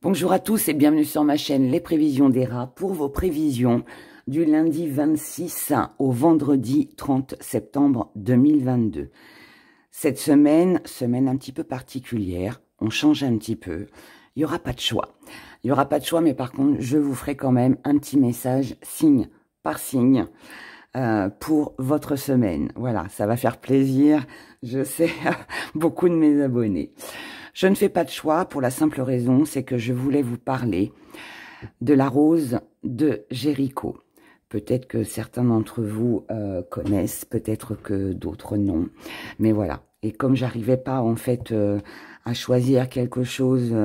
Bonjour à tous et bienvenue sur ma chaîne Les Prévisions des Rats pour vos prévisions du lundi 26 au vendredi 30 septembre 2022. Cette semaine un petit peu particulière, on change un petit peu, il n'y aura pas de choix. Il n'y aura pas de choix, mais par contre, je vous ferai quand même un petit message signe par signe pour votre semaine. Voilà, ça va faire plaisir, je sais, à beaucoup de mes abonnés. Je ne fais pas de choix pour la simple raison, c'est que je voulais vous parler de la rose de Jéricho. Peut-être que certains d'entre vous connaissent, peut-être que d'autres non. Mais voilà. Et comme j'arrivais pas en fait à choisir quelque chose,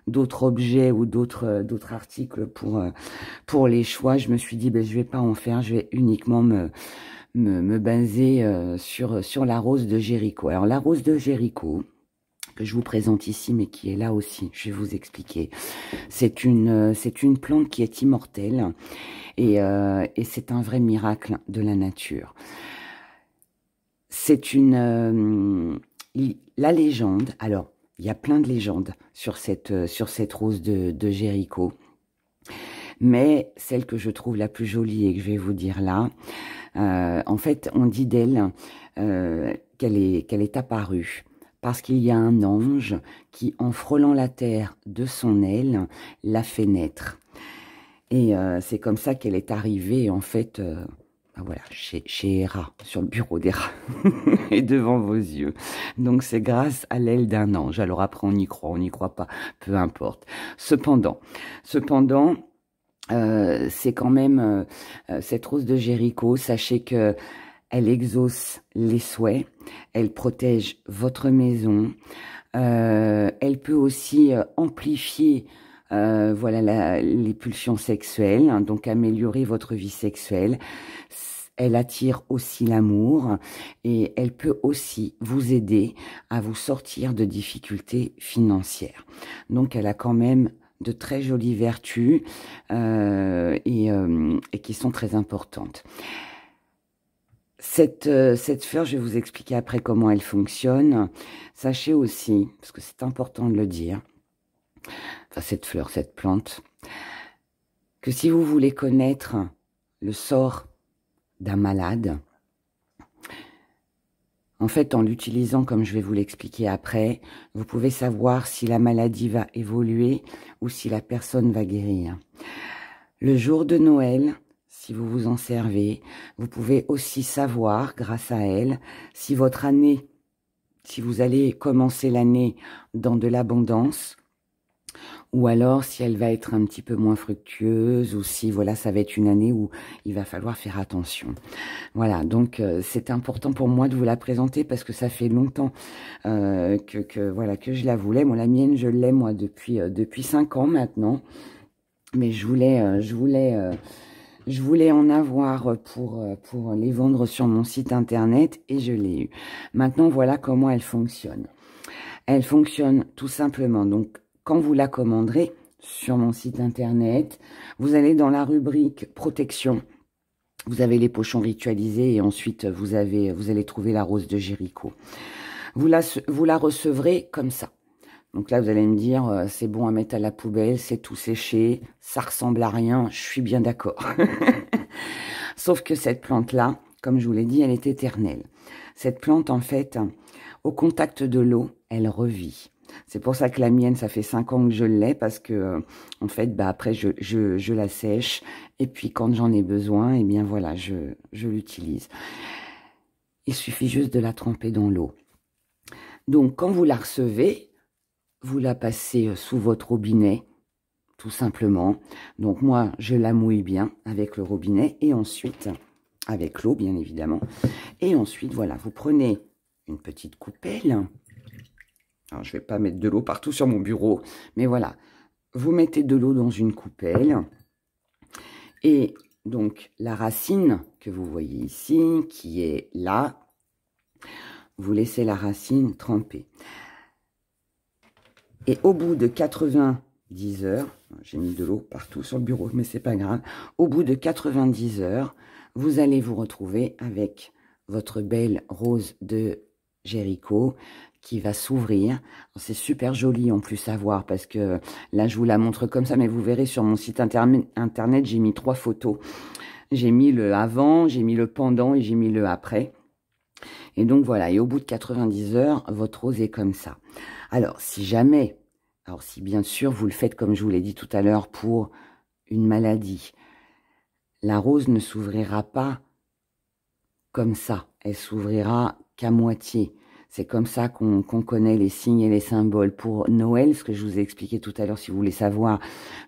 d'autres objets ou d'autres articles pour les choix, je me suis dit ben je vais pas en faire, je vais uniquement me baser sur la rose de Jéricho. Alors la rose de Jéricho, que je vous présente ici, mais qui est là aussi, je vais vous expliquer. C'est une plante qui est immortelle et c'est un vrai miracle de la nature. C'est la légende, alors il y a plein de légendes sur cette rose de Jéricho, mais celle que je trouve la plus jolie et que je vais vous dire là, en fait on dit d'elle qu'elle est apparue parce qu'il y a un ange qui, en frôlant la terre de son aile, l'a fait naître. Et c'est comme ça qu'elle est arrivée, en fait, voilà, chez Héra, sur le bureau d'Héra, et devant vos yeux. Donc c'est grâce à l'aile d'un ange. Alors après, on y croit, on n'y croit pas, peu importe. Cependant, c'est quand même cette rose de Jéricho, sachez que elle exauce les souhaits, elle protège votre maison, elle peut aussi amplifier voilà, les pulsions sexuelles, hein, donc améliorer votre vie sexuelle. Elle attire aussi l'amour et elle peut aussi vous aider à vous sortir de difficultés financières. Donc elle a quand même de très jolies vertus et qui sont très importantes. Cette fleur, je vais vous expliquer après comment elle fonctionne. Sachez aussi, parce que c'est important de le dire, enfin cette fleur, cette plante, que si vous voulez connaître le sort d'un malade, en fait, en l'utilisant comme je vais vous l'expliquer après, vous pouvez savoir si la maladie va évoluer ou si la personne va guérir. Le jour de Noël, si vous vous en servez, vous pouvez aussi savoir, grâce à elle, si votre année, si vous allez commencer l'année dans de l'abondance, ou alors si elle va être un petit peu moins fructueuse, ou si voilà, ça va être une année où il va falloir faire attention. Voilà, donc c'est important pour moi de vous la présenter parce que ça fait longtemps voilà, que je la voulais. Moi, la mienne, je l'ai moi depuis 5 ans maintenant. Mais je voulais en avoir pour les vendre sur mon site internet et je l'ai eu. Maintenant, voilà comment elle fonctionne. Elle fonctionne tout simplement. Donc, quand vous la commanderez sur mon site internet, vous allez dans la rubrique protection. Vous avez les pochons ritualisés et ensuite vous allez trouver la rose de Jéricho. Vous la recevrez comme ça. Donc là, vous allez me dire, c'est bon à mettre à la poubelle, c'est tout séché, ça ressemble à rien, je suis bien d'accord. Sauf que cette plante-là, comme je vous l'ai dit, elle est éternelle. Cette plante, en fait, au contact de l'eau, elle revit. C'est pour ça que la mienne, ça fait 5 ans que je l'ai, parce que, en fait, bah, après, je la sèche, et puis quand j'en ai besoin, eh bien voilà, je l'utilise. Il suffit juste de la tremper dans l'eau. Donc, quand vous la recevez, vous la passez sous votre robinet, tout simplement. Donc moi, je la mouille bien avec le robinet et ensuite, avec l'eau bien évidemment. Et ensuite, voilà, vous prenez une petite coupelle. Alors, je ne vais pas mettre de l'eau partout sur mon bureau, mais voilà. Vous mettez de l'eau dans une coupelle. Et donc, la racine que vous voyez ici, qui est là, vous laissez la racine tremper. Et au bout de 90 heures, j'ai mis de l'eau partout sur le bureau, mais c'est pas grave. Au bout de 90 heures, vous allez vous retrouver avec votre belle rose de Jéricho qui va s'ouvrir. C'est super joli en plus à voir parce que là, je vous la montre comme ça, mais vous verrez sur mon site internet, j'ai mis 3 photos. J'ai mis le avant, j'ai mis le pendant et j'ai mis le après. Et donc voilà, et au bout de 90 heures, votre rose est comme ça. Alors, si jamais, alors si bien sûr vous le faites comme je vous l'ai dit tout à l'heure pour une maladie, la rose ne s'ouvrira pas comme ça. Elle s'ouvrira qu'à moitié. C'est comme ça qu'on connaît les signes et les symboles. Pour Noël, ce que je vous ai expliqué tout à l'heure, si vous voulez savoir,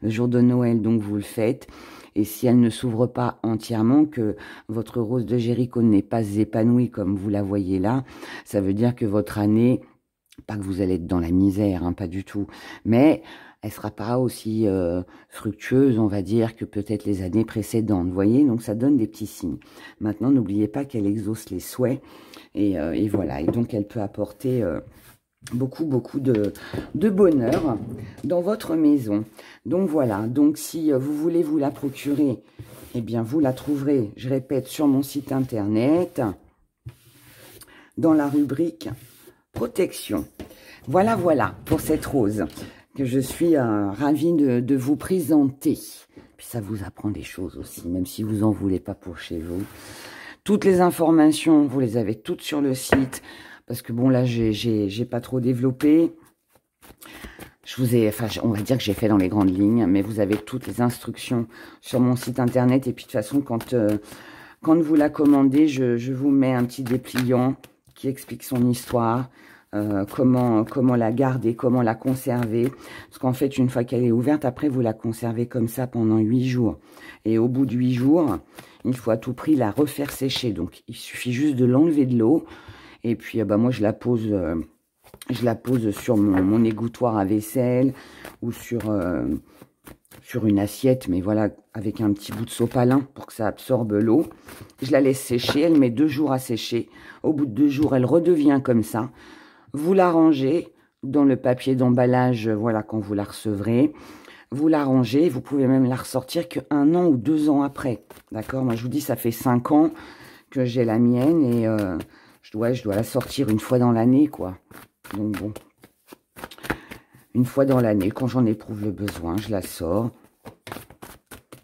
le jour de Noël, donc vous le faites. Et si elle ne s'ouvre pas entièrement, que votre rose de Jéricho n'est pas épanouie comme vous la voyez là, ça veut dire que votre année, pas que vous allez être dans la misère, hein, pas du tout, mais elle sera pas aussi fructueuse, on va dire, que peut-être les années précédentes. Vous voyez, donc ça donne des petits signes. Maintenant, n'oubliez pas qu'elle exauce les souhaits. Et voilà, et donc elle peut apporter beaucoup de bonheur dans votre maison. Donc voilà, donc si vous voulez vous la procurer, eh bien vous la trouverez, je répète, sur mon site internet, dans la rubrique protection. Voilà pour cette rose que je suis ravie de vous présenter. Puis ça vous apprend des choses aussi, même si vous en voulez pas pour chez vous. Toutes les informations, vous les avez toutes sur le site. Parce que bon, là, j'ai pas trop développé. Je vous ai, enfin, on va dire que j'ai fait dans les grandes lignes. Mais vous avez toutes les instructions sur mon site internet. Et puis, de toute façon, quand vous la commandez, je vous mets un petit dépliant qui explique son histoire. Comment la garder, comment la conserver. Parce qu'en fait, une fois qu'elle est ouverte, après, vous la conservez comme ça pendant 8 jours. Et au bout de 8 jours, il faut à tout prix la refaire sécher. Donc, il suffit juste de l'enlever de l'eau. Et puis, moi, je la pose sur mon égouttoir à vaisselle ou sur une assiette. Mais voilà, avec un petit bout de sopalin pour que ça absorbe l'eau. Je la laisse sécher. Elle met 2 jours à sécher. Au bout de 2 jours, elle redevient comme ça. Vous la rangez dans le papier d'emballage, voilà, quand vous la recevrez. Vous la rangez, vous pouvez même la ressortir qu'1 an ou 2 ans après. D'accord? Moi, je vous dis, ça fait 5 ans que j'ai la mienne et je dois la sortir une fois dans l'année, quoi. Donc, bon. Une fois dans l'année, quand j'en éprouve le besoin, je la sors.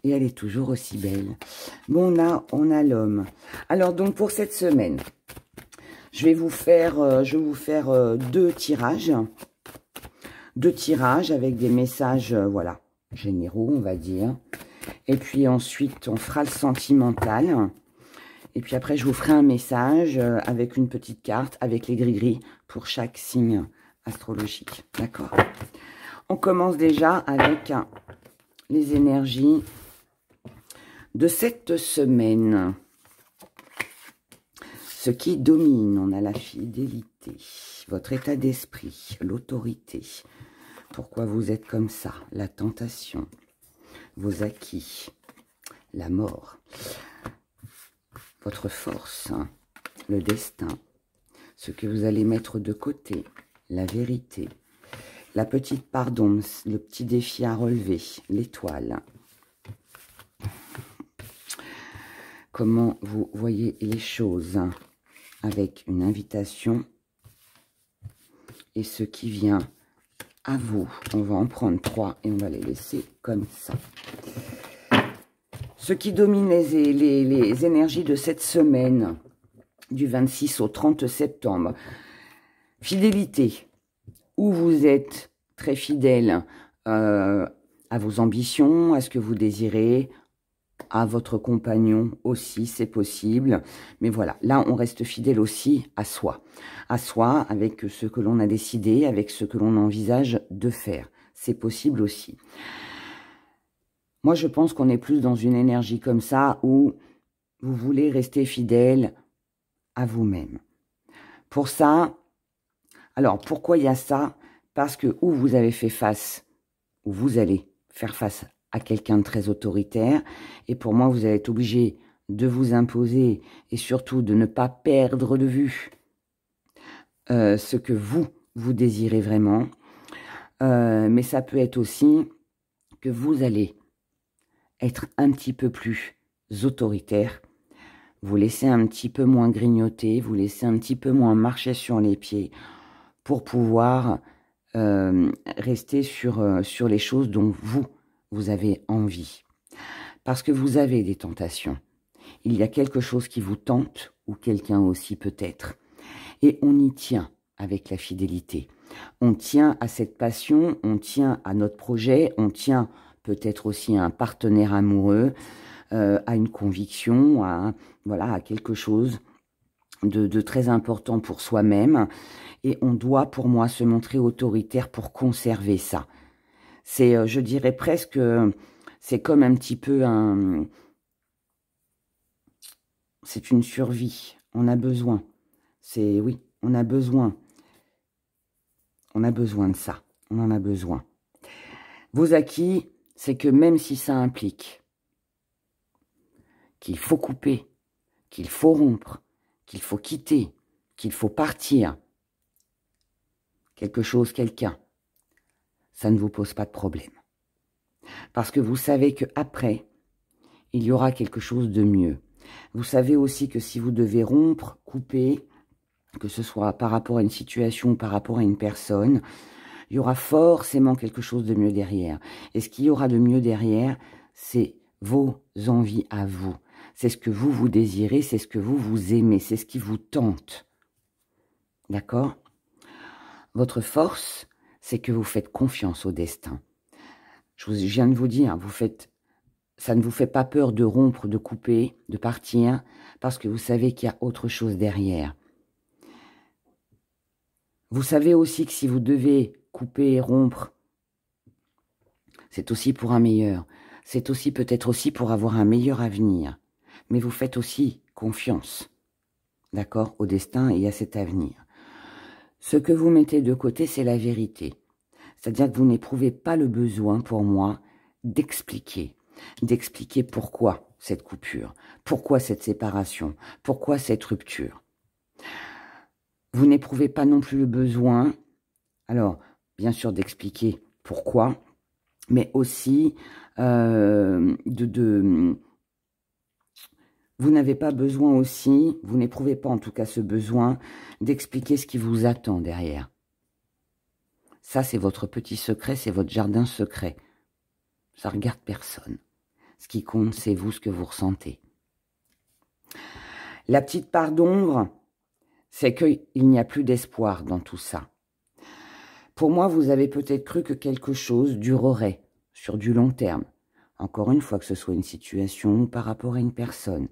Et elle est toujours aussi belle. Bon, là, on a l'homme. Alors, donc, pour cette semaine... Je vais vous faire 2 tirages. 2 tirages avec des messages, voilà, généraux, on va dire. Et puis ensuite, on fera le sentimental. Et puis après, je vous ferai un message avec une petite carte, avec les gris-gris pour chaque signe astrologique. D'accord? On commence déjà avec les énergies de cette semaine. Ce qui domine, on a la fidélité, votre état d'esprit, l'autorité. Pourquoi vous êtes comme ça? La tentation, vos acquis, la mort, votre force, le destin, ce que vous allez mettre de côté, la vérité, la petite pardon, le petit défi à relever, l'étoile. Comment vous voyez les choses avec une invitation et ce qui vient à vous. On va en prendre 3 et on va les laisser comme ça. Ce qui domine les énergies de cette semaine, du 26 au 30 septembre. Fidélité, où vous êtes très fidèle à vos ambitions, à ce que vous désirez, à votre compagnon aussi, c'est possible. Mais voilà, là, on reste fidèle aussi à soi. À soi, avec ce que l'on a décidé, avec ce que l'on envisage de faire. C'est possible aussi. Moi, je pense qu'on est plus dans une énergie comme ça, où vous voulez rester fidèle à vous-même. Pour ça, alors, pourquoi il y a ça? Parce que où vous avez fait face, ou vous allez faire face à quelqu'un de très autoritaire. Et pour moi, vous allez être obligé de vous imposer et surtout de ne pas perdre de vue ce que vous désirez vraiment. Mais ça peut être aussi que vous allez être un petit peu plus autoritaire, vous laissez un petit peu moins grignoter, vous laissez un petit peu moins marcher sur les pieds pour pouvoir rester sur les choses dont vous avez envie. Parce que vous avez des tentations. Il y a quelque chose qui vous tente, ou quelqu'un aussi peut-être. Et on y tient avec la fidélité. On tient à cette passion, on tient à notre projet, on tient peut-être aussi à un partenaire amoureux, à une conviction, voilà, à quelque chose de très important pour soi-même. Et on doit, pour moi, se montrer autoritaire pour conserver ça. C'est, je dirais presque, c'est comme un petit peu un... C'est une survie. On a besoin. Oui, on a besoin. On a besoin de ça. On en a besoin. Vos acquis, c'est que même si ça implique qu'il faut couper, qu'il faut rompre, qu'il faut quitter, qu'il faut partir, quelque chose, quelqu'un, ça ne vous pose pas de problème. Parce que vous savez qu'après, il y aura quelque chose de mieux. Vous savez aussi que si vous devez rompre, couper, que ce soit par rapport à une situation ou par rapport à une personne, il y aura forcément quelque chose de mieux derrière. Et ce qu'il y aura de mieux derrière, c'est vos envies à vous. C'est ce que vous désirez, c'est ce que vous aimez, c'est ce qui vous tente. D'accord? Votre force, c'est que vous faites confiance au destin. Je viens de vous dire, ça ne vous fait pas peur de rompre, de couper, de partir, parce que vous savez qu'il y a autre chose derrière. Vous savez aussi que si vous devez couper et rompre, c'est aussi pour un meilleur. C'est aussi peut-être aussi pour avoir un meilleur avenir. Mais vous faites aussi confiance, d'accord, au destin et à cet avenir. Ce que vous mettez de côté, c'est la vérité. C'est-à-dire que vous n'éprouvez pas le besoin, pour moi, d'expliquer pourquoi cette coupure, pourquoi cette séparation, pourquoi cette rupture. Vous n'éprouvez pas non plus le besoin, alors, bien sûr, d'expliquer pourquoi, mais aussi vous n'avez pas besoin aussi, vous n'éprouvez pas en tout cas ce besoin d'expliquer ce qui vous attend derrière. Ça, c'est votre petit secret, c'est votre jardin secret. Ça ne regarde personne. Ce qui compte, c'est vous, ce que vous ressentez. La petite part d'ombre, c'est qu'il n'y a plus d'espoir dans tout ça. Pour moi, vous avez peut-être cru que quelque chose durerait sur du long terme. Encore une fois, que ce soit une situation ou par rapport à une personne.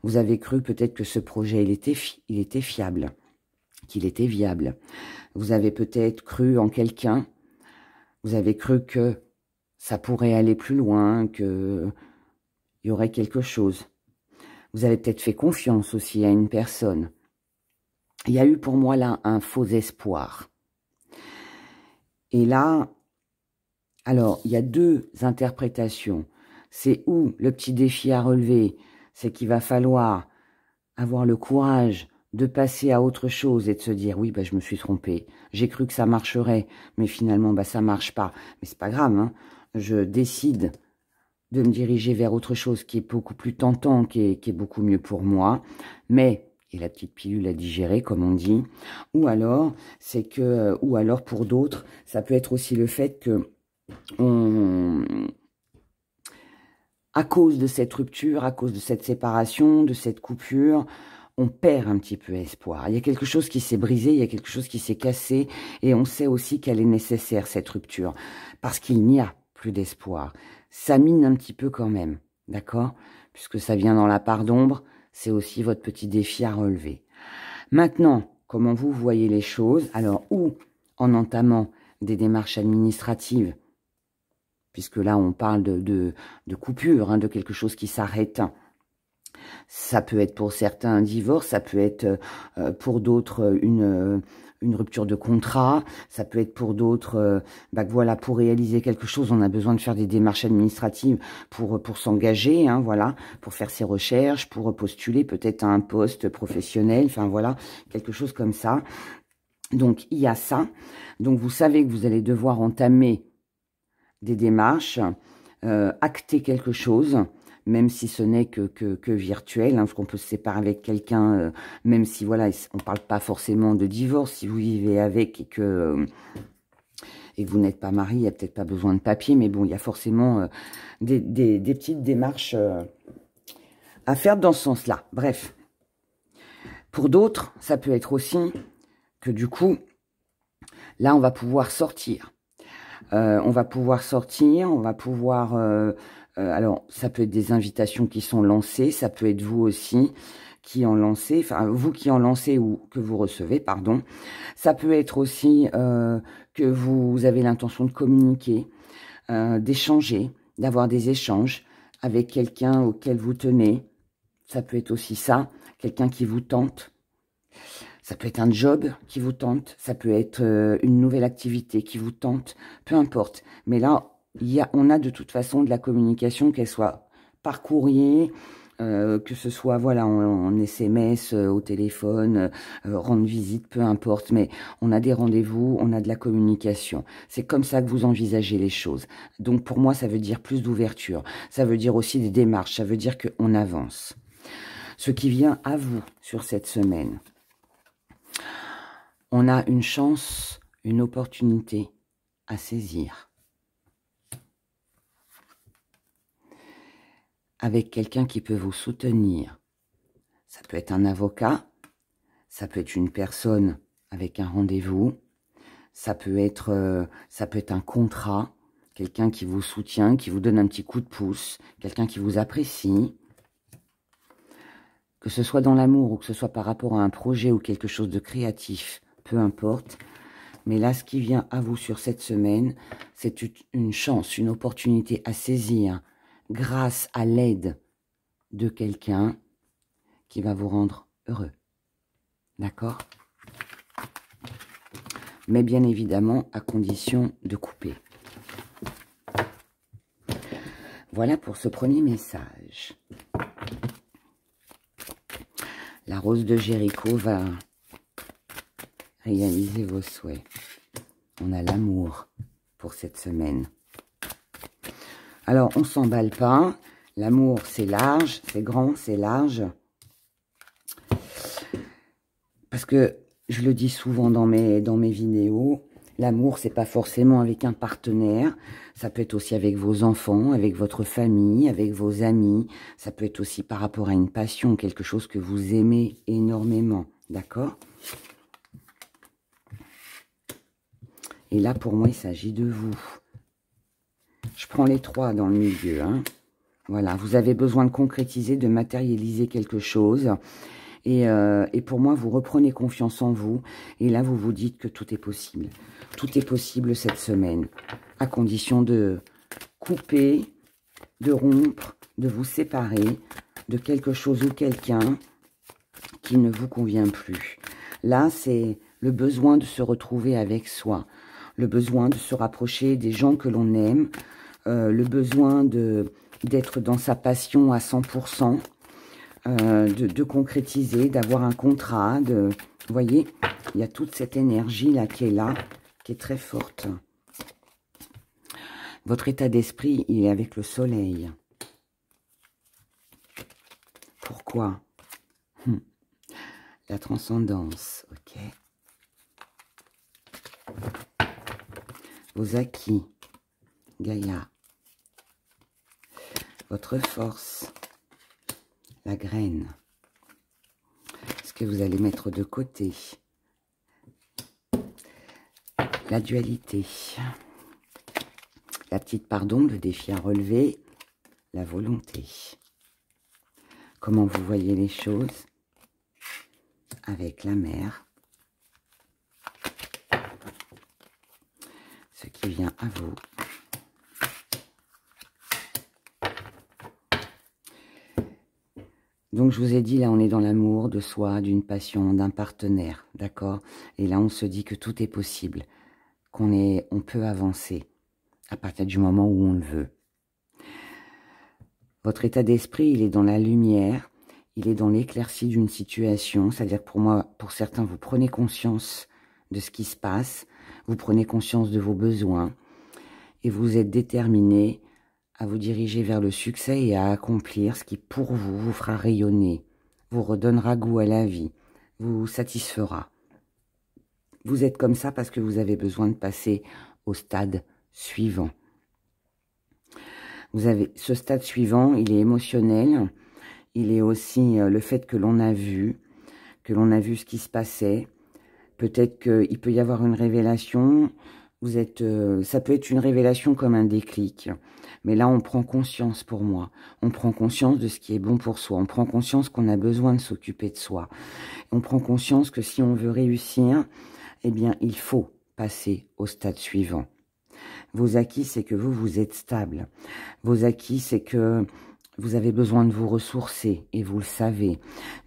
Vous avez cru peut-être que ce projet, il était fiable, qu'il était viable. Vous avez peut-être cru en quelqu'un. Vous avez cru que ça pourrait aller plus loin, qu'il y aurait quelque chose. Vous avez peut-être fait confiance aussi à une personne. Il y a eu pour moi là un faux espoir. Et là, alors, il y a deux interprétations. C'est où le petit défi à relever, c'est qu'il va falloir avoir le courage de passer à autre chose et de se dire, oui, bah, je me suis trompée. J'ai cru que ça marcherait, mais finalement, bah, ça marche pas. Mais c'est pas grave, hein. Je décide de me diriger vers autre chose qui est beaucoup plus tentant, qui est beaucoup mieux pour moi. Mais, et la petite pilule à digérer, comme on dit. Ou alors, pour d'autres, ça peut être aussi le fait que à cause de cette rupture, à cause de cette séparation, de cette coupure, on perd un petit peu espoir. Il y a quelque chose qui s'est brisé, il y a quelque chose qui s'est cassé, et on sait aussi qu'elle est nécessaire, cette rupture, parce qu'il n'y a plus d'espoir. Ça mine un petit peu quand même, d'accord? Puisque ça vient dans la part d'ombre, c'est aussi votre petit défi à relever. Maintenant, comment vous voyez les choses? Alors, ou en entamant des démarches administratives, puisque là, on parle de coupure, hein, de quelque chose qui s'arrête. Ça peut être pour certains un divorce, ça peut être pour d'autres une rupture de contrat, ça peut être pour d'autres, voilà, pour réaliser quelque chose, on a besoin de faire des démarches administratives pour s'engager, hein, voilà, pour faire ses recherches, pour postuler peut-être à un poste professionnel, enfin voilà, quelque chose comme ça. Donc, il y a ça. Donc, vous savez que vous allez devoir entamer des démarches, acter quelque chose, même si ce n'est que virtuel, hein, parce qu'on peut se séparer avec quelqu'un, même si, voilà, on ne parle pas forcément de divorce, si vous vivez avec et que vous n'êtes pas marié, il n'y a peut-être pas besoin de papier, mais bon, il y a forcément des petites démarches à faire dans ce sens-là. Bref. Pour d'autres, ça peut être aussi que du coup, là, on va pouvoir sortir. On va pouvoir sortir, on va pouvoir... alors, ça peut être des invitations qui sont lancées, ça peut être vous aussi qui en lancez, enfin, vous qui en lancez ou que vous recevez, pardon. Ça peut être aussi que vous avez l'intention de communiquer, d'échanger, d'avoir des échanges avec quelqu'un auquel vous tenez. Ça peut être aussi ça, quelqu'un qui vous tente. Ça peut être un job qui vous tente, ça peut être une nouvelle activité qui vous tente, peu importe. Mais là, on a de toute façon de la communication, qu'elle soit par courrier, que ce soit voilà en SMS, au téléphone, rendre visite, peu importe. Mais on a des rendez-vous, on a de la communication. C'est comme ça que vous envisagez les choses. Donc pour moi, ça veut dire plus d'ouverture. Ça veut dire aussi des démarches, ça veut dire qu'on avance. Ce qui vient à vous sur cette semaine. On a une chance, une opportunité à saisir. Avec quelqu'un qui peut vous soutenir. Ça peut être un avocat, ça peut être une personne avec un rendez-vous, ça peut être un contrat, quelqu'un qui vous soutient, qui vous donne un petit coup de pouce, quelqu'un qui vous apprécie. Que ce soit dans l'amour ou que ce soit par rapport à un projet ou quelque chose de créatif, peu importe. Mais là, ce qui vient à vous sur cette semaine, c'est une chance, une opportunité à saisir grâce à l'aide de quelqu'un qui va vous rendre heureux. D'accord? Mais bien évidemment, à condition de couper. Voilà pour ce premier message. La rose de Jéricho va réaliser vos souhaits. On a l'amour pour cette semaine. Alors, on ne s'emballe pas. L'amour, c'est large, c'est grand, c'est large. Parce que, je le dis souvent dans mes vidéos, l'amour, c'est pas forcément avec un partenaire. Ça peut être aussi avec vos enfants, avec votre famille, avec vos amis. Ça peut être aussi par rapport à une passion, quelque chose que vous aimez énormément. D'accord ? Et là, pour moi, il s'agit de vous. Je prends les 3 dans le milieu. Hein. Voilà, vous avez besoin de concrétiser, de matérialiser quelque chose. Et pour moi, vous reprenez confiance en vous. Et là, vous vous dites que tout est possible. Tout est possible cette semaine. À condition de couper, de rompre, de vous séparer de quelque chose ou quelqu'un qui ne vous convient plus. Là, c'est le besoin de se retrouver avec soi. Le besoin de se rapprocher des gens que l'on aime. Le besoin d'être dans sa passion à 100%. De concrétiser, d'avoir un contrat, vous voyez, il y a toute cette énergie-là qui est là, qui est très forte. Votre état d'esprit, il est avec le soleil. Pourquoi? La transcendance, ok. Vos acquis, Gaïa. Votre force, la graine. Ce que vous allez mettre de côté. La dualité. La petite part d'ombre, le défi à relever. La volonté. Comment vous voyez les choses avec la mer. Ce qui vient à vous. Donc, je vous ai dit, là, on est dans l'amour de soi, d'une passion, d'un partenaire, d'accord? Et là, on se dit que tout est possible, on peut avancer à partir du moment où on le veut. Votre état d'esprit, il est dans la lumière, il est dans l'éclaircie d'une situation, c'est-à-dire pour moi, pour certains, vous prenez conscience de ce qui se passe, vous prenez conscience de vos besoins, et vous êtes déterminé à vous diriger vers le succès et à accomplir ce qui, pour vous, vous fera rayonner, vous redonnera goût à la vie, vous satisfera. Vous êtes comme ça parce que vous avez besoin de passer au stade suivant. Vous avez ce stade suivant, il est émotionnel, il est aussi le fait que l'on a vu ce qui se passait. Peut-être qu'il peut y avoir une révélation, ça peut être une révélation comme un déclic. Mais là, on prend conscience pour moi. On prend conscience de ce qui est bon pour soi. On prend conscience qu'on a besoin de s'occuper de soi. On prend conscience que si on veut réussir, eh bien, il faut passer au stade suivant. Vos acquis, c'est que vous êtes stable. Vos acquis, c'est que vous avez besoin de vous ressourcer et vous le savez.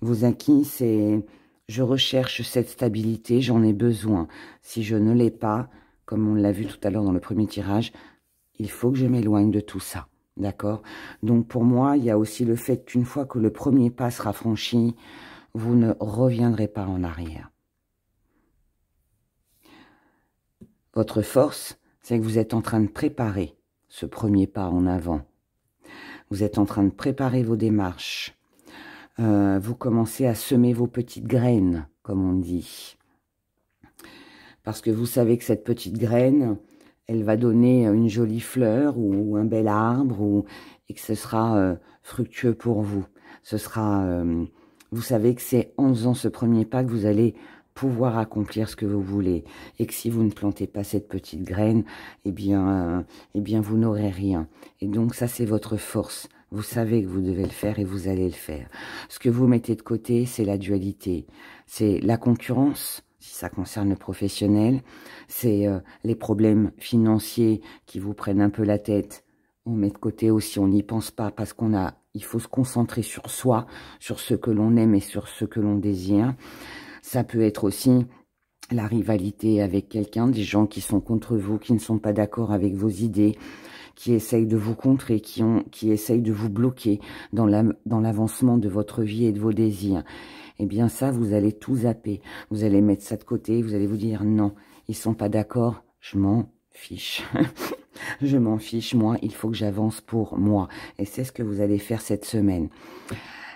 Vos acquis, c'est je recherche cette stabilité, j'en ai besoin. Si je ne l'ai pas, comme on l'a vu tout à l'heure dans le premier tirage, il faut que je m'éloigne de tout ça. D'accord? Donc pour moi, il y a aussi le fait qu'une fois que le premier pas sera franchi, vous ne reviendrez pas en arrière. Votre force, c'est que vous êtes en train de préparer ce premier pas en avant. Vous êtes en train de préparer vos démarches. Vous commencez à semer vos petites graines, comme on dit. Parce que vous savez que cette petite graine, elle va donner une jolie fleur ou un bel arbre et que ce sera fructueux pour vous. Ce sera, vous savez que c'est en faisant ce premier pas que vous allez pouvoir accomplir ce que vous voulez. Et que si vous ne plantez pas cette petite graine, eh bien vous n'aurez rien. Et donc ça, c'est votre force. Vous savez que vous devez le faire et vous allez le faire. Ce que vous mettez de côté, c'est la dualité. C'est la concurrence, si ça concerne le professionnel. C'est les problèmes financiers qui vous prennent un peu la tête. On met de côté aussi, on n'y pense pas parce il faut se concentrer sur soi, sur ce que l'on aime et sur ce que l'on désire. Ça peut être aussi la rivalité avec quelqu'un, des gens qui sont contre vous, qui ne sont pas d'accord avec vos idées, qui essayent de vous contrer, qui essayent de vous bloquer dans l'avancement de votre vie et de vos désirs. Eh bien ça, vous allez tout zapper. Vous allez mettre ça de côté, vous allez vous dire non, ils sont pas d'accord, je m'en fiche. Je m'en fiche, moi, il faut que j'avance pour moi. Et c'est ce que vous allez faire cette semaine.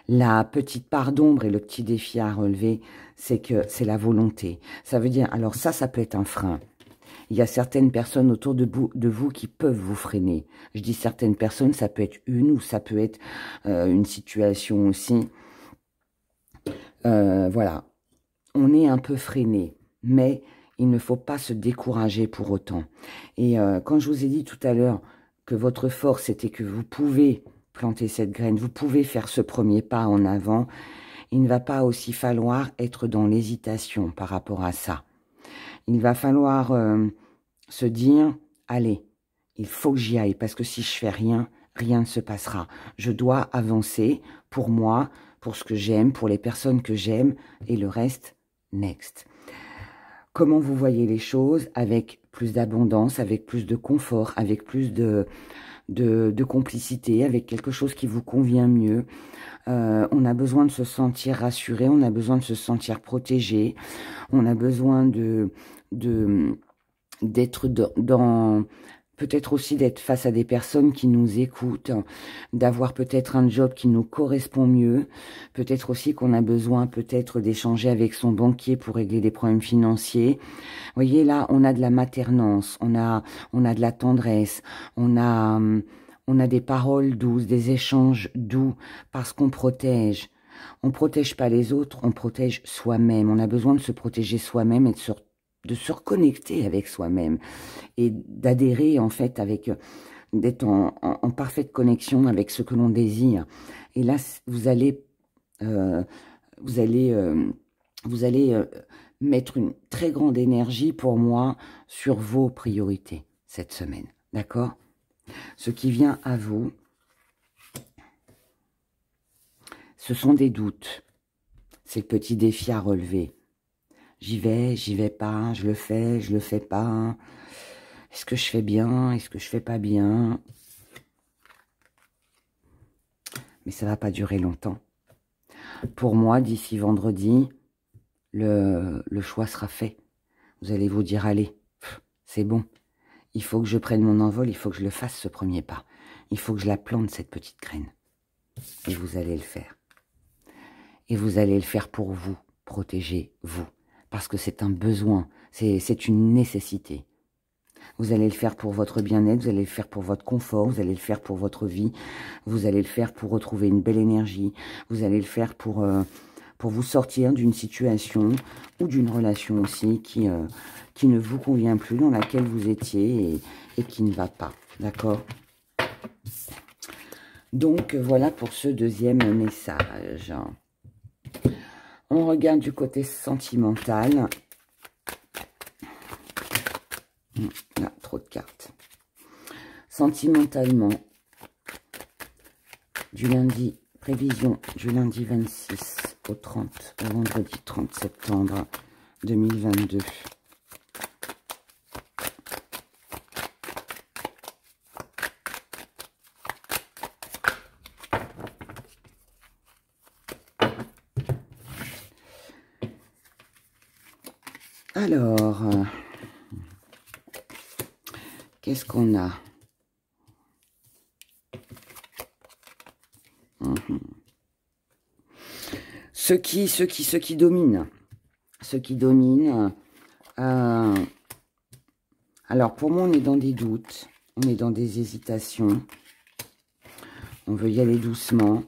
La petite part d'ombre et le petit défi à relever, c'est que c'est la volonté. Ça veut dire, alors ça peut être un frein. Il y a certaines personnes autour de vous qui peuvent vous freiner. Je dis certaines personnes, ça peut être une ou ça peut être une situation aussi. Voilà, on est un peu freiné, mais il ne faut pas se décourager pour autant. Et quand je vous ai dit tout à l'heure que votre force, c'était que vous pouvez planter cette graine, vous pouvez faire ce premier pas en avant, il ne va pas aussi falloir être dans l'hésitation par rapport à ça. Il va falloir se dire, allez, il faut que j'y aille, parce que si je fais rien, rien ne se passera. Je dois avancer pour moi, pour ce que j'aime, pour les personnes que j'aime, et le reste, next. Comment vous voyez les choses avec plus d'abondance, avec plus de confort, avec plus de complicité, avec quelque chose qui vous convient mieux. On a besoin de se sentir rassuré, on a besoin de se sentir protégé, on a besoin d'être dans peut-être aussi d'être face à des personnes qui nous écoutent, d'avoir peut-être un job qui nous correspond mieux, peut-être aussi qu'on a besoin peut-être d'échanger avec son banquier pour régler des problèmes financiers. Vous voyez, là, on a de la maternance, on a de la tendresse, on a des paroles douces, des échanges doux, parce qu'on protège. On protège pas les autres, on protège soi-même. On a besoin de se protéger soi-même et de se reconnecter avec soi-même et d'adhérer en fait d'être en parfaite connexion avec ce que l'on désire. Et là, vous allez mettre une très grande énergie pour moi sur vos priorités cette semaine. D'accord ? Ce qui vient à vous, ce sont des doutes. C'est le petit défi à relever. J'y vais pas, je le fais pas. Est-ce que je fais bien? Est-ce que je fais pas bien? Mais ça va pas durer longtemps. Pour moi, d'ici vendredi, le choix sera fait. Vous allez vous dire, allez, c'est bon. Il faut que je prenne mon envol, il faut que je le fasse ce premier pas. Il faut que je la plante, cette petite graine. Et vous allez le faire. Et vous allez le faire pour vous, protéger vous. Parce que c'est un besoin, c'est une nécessité. Vous allez le faire pour votre bien-être, vous allez le faire pour votre confort, vous allez le faire pour votre vie, vous allez le faire pour retrouver une belle énergie, vous allez le faire pour vous sortir d'une situation ou d'une relation aussi qui ne vous convient plus, dans laquelle vous étiez et qui ne va pas. D'accord? Donc, voilà pour ce deuxième message. On regarde du côté sentimental. Là, trop de cartes. Sentimentalement, du lundi, prévision du lundi 26 au 30, au vendredi 30 septembre 2022. Alors, qu'est-ce qu'on a? Ceux qui dominent. Ceux qui dominent. Alors, pour moi, on est dans des doutes. On est dans des hésitations. On veut y aller doucement.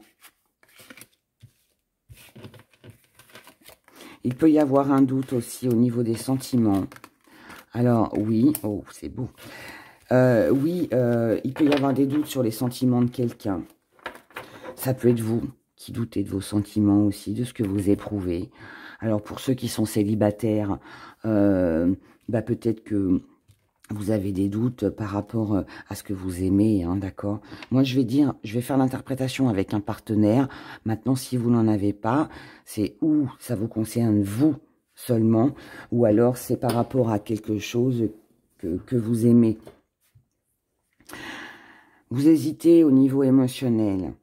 Il peut y avoir un doute aussi au niveau des sentiments. Alors, oui. Oh, c'est beau. Oui, il peut y avoir des doutes sur les sentiments de quelqu'un. Ça peut être vous qui doutez de vos sentiments aussi, de ce que vous éprouvez. Alors, pour ceux qui sont célibataires, peut-être que vous avez des doutes par rapport à ce que vous aimez, hein, d'accord? Moi, je vais faire l'interprétation avec un partenaire. Maintenant, si vous n'en avez pas, c'est ou ça vous concerne vous seulement, ou alors c'est par rapport à quelque chose que vous aimez. Vous hésitez au niveau émotionnel.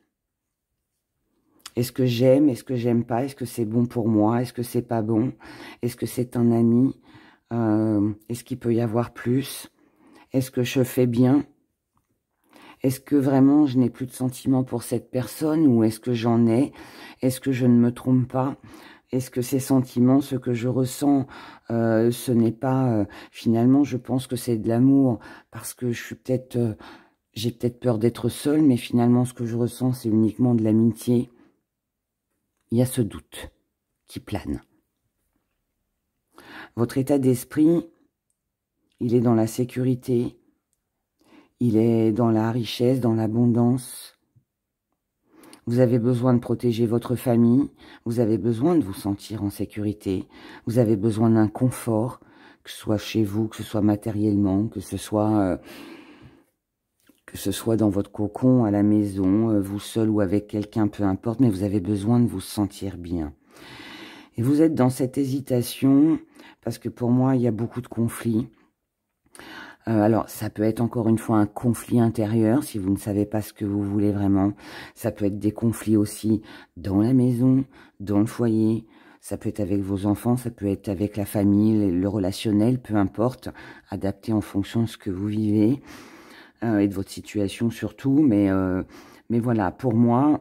Est-ce que j'aime? Est-ce que j'aime pas? Est-ce que c'est bon pour moi? Est-ce que c'est pas bon? Est-ce que c'est un ami? Est-ce qu'il peut y avoir plus? Est-ce que je fais bien? Est-ce que vraiment je n'ai plus de sentiments pour cette personne? Ou est-ce que j'en ai? Est-ce que je ne me trompe pas? Est-ce que ces sentiments, ce que je ressens, ce n'est pas... finalement, je pense que c'est de l'amour parce que je suis peut-être... j'ai peut-être peur d'être seule, mais finalement, ce que je ressens, c'est uniquement de l'amitié. Il y a ce doute qui plane. Votre état d'esprit, il est dans la sécurité, il est dans la richesse, dans l'abondance. Vous avez besoin de protéger votre famille, vous avez besoin de vous sentir en sécurité, vous avez besoin d'un confort, que ce soit chez vous, que ce soit matériellement, que ce soit dans votre cocon, à la maison, vous seul ou avec quelqu'un, peu importe, mais vous avez besoin de vous sentir bien. Et vous êtes dans cette hésitation, parce que pour moi, il y a beaucoup de conflits. Alors, ça peut être encore une fois un conflit intérieur, si vous ne savez pas ce que vous voulez vraiment. Ça peut être des conflits aussi dans la maison, dans le foyer. Ça peut être avec vos enfants, ça peut être avec la famille, le relationnel, peu importe, adapté en fonction de ce que vous vivez et de votre situation surtout. Mais voilà, pour moi,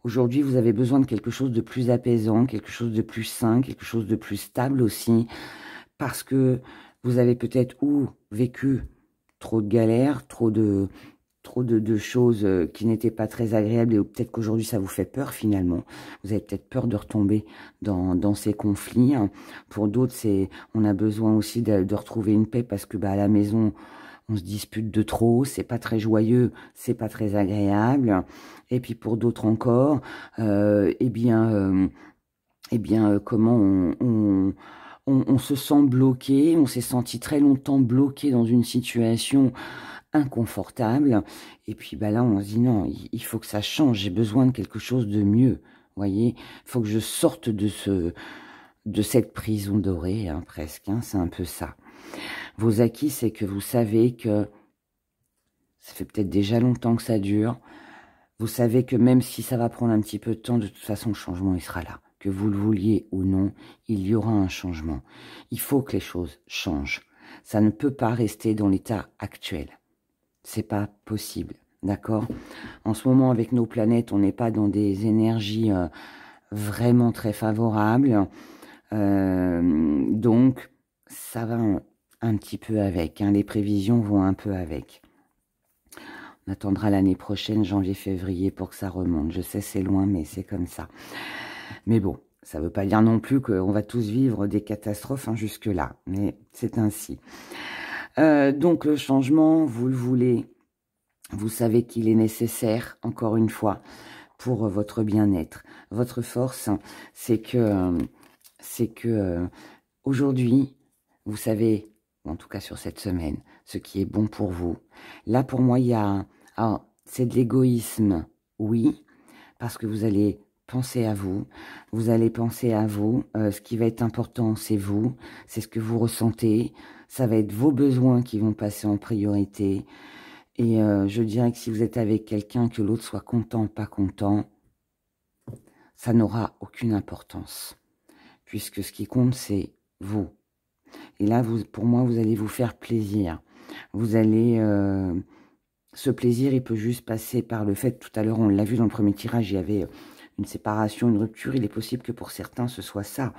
aujourd'hui, vous avez besoin de quelque chose de plus apaisant, quelque chose de plus sain, quelque chose de plus stable aussi, parce que vous avez peut-être ou vécu trop de galères, trop de choses qui n'étaient pas très agréables, et peut-être qu'aujourd'hui ça vous fait peur finalement. Vous avez peut-être peur de retomber dans ces conflits. Pour d'autres, on a besoin aussi de retrouver une paix parce que à la maison, on se dispute de trop, c'est pas très joyeux, c'est pas très agréable. Et puis pour d'autres encore, comment on se sent bloqué, on s'est senti très longtemps bloqué dans une situation inconfortable. Et puis là, on se dit non, il faut que ça change, j'ai besoin de quelque chose de mieux. Vous voyez, il faut que je sorte de cette prison dorée, hein, presque, hein, c'est un peu ça. Vos acquis, c'est que vous savez que ça fait peut-être déjà longtemps que ça dure. Vous savez que même si ça va prendre un petit peu de temps, de toute façon, le changement, il sera là. Que vous le vouliez ou non, il y aura un changement. Il faut que les choses changent. Ça ne peut pas rester dans l'état actuel. C'est pas possible, d'accord? En ce moment, avec nos planètes, on n'est pas dans des énergies vraiment très favorables. Donc, ça va un petit peu avec. Hein, les prévisions vont un peu avec. On attendra l'année prochaine, janvier-février, pour que ça remonte. Je sais, c'est loin, mais c'est comme ça. Mais bon, ça ne veut pas dire non plus qu'on va tous vivre des catastrophes hein, jusque-là. Mais c'est ainsi. Donc, le changement, vous le voulez. Vous savez qu'il est nécessaire, encore une fois, pour votre bien-être. Votre force, c'est que aujourd'hui, vous savez, en tout cas sur cette semaine, ce qui est bon pour vous. Là, pour moi, il y a... Alors, c'est de l'égoïsme, oui, parce que vous allez penser à vous. Vous allez penser à vous. Ce qui va être important, c'est vous. C'est ce que vous ressentez. Ça va être vos besoins qui vont passer en priorité. Et je dirais que si vous êtes avec quelqu'un, que l'autre soit content, pas content, ça n'aura aucune importance. Puisque ce qui compte, c'est vous. Et là, pour moi, vous allez vous faire plaisir. Vous allez... ce plaisir, il peut juste passer par le fait, tout à l'heure, on l'a vu dans le premier tirage, il y avait une séparation, une rupture. Il est possible que pour certains, ce soit ça.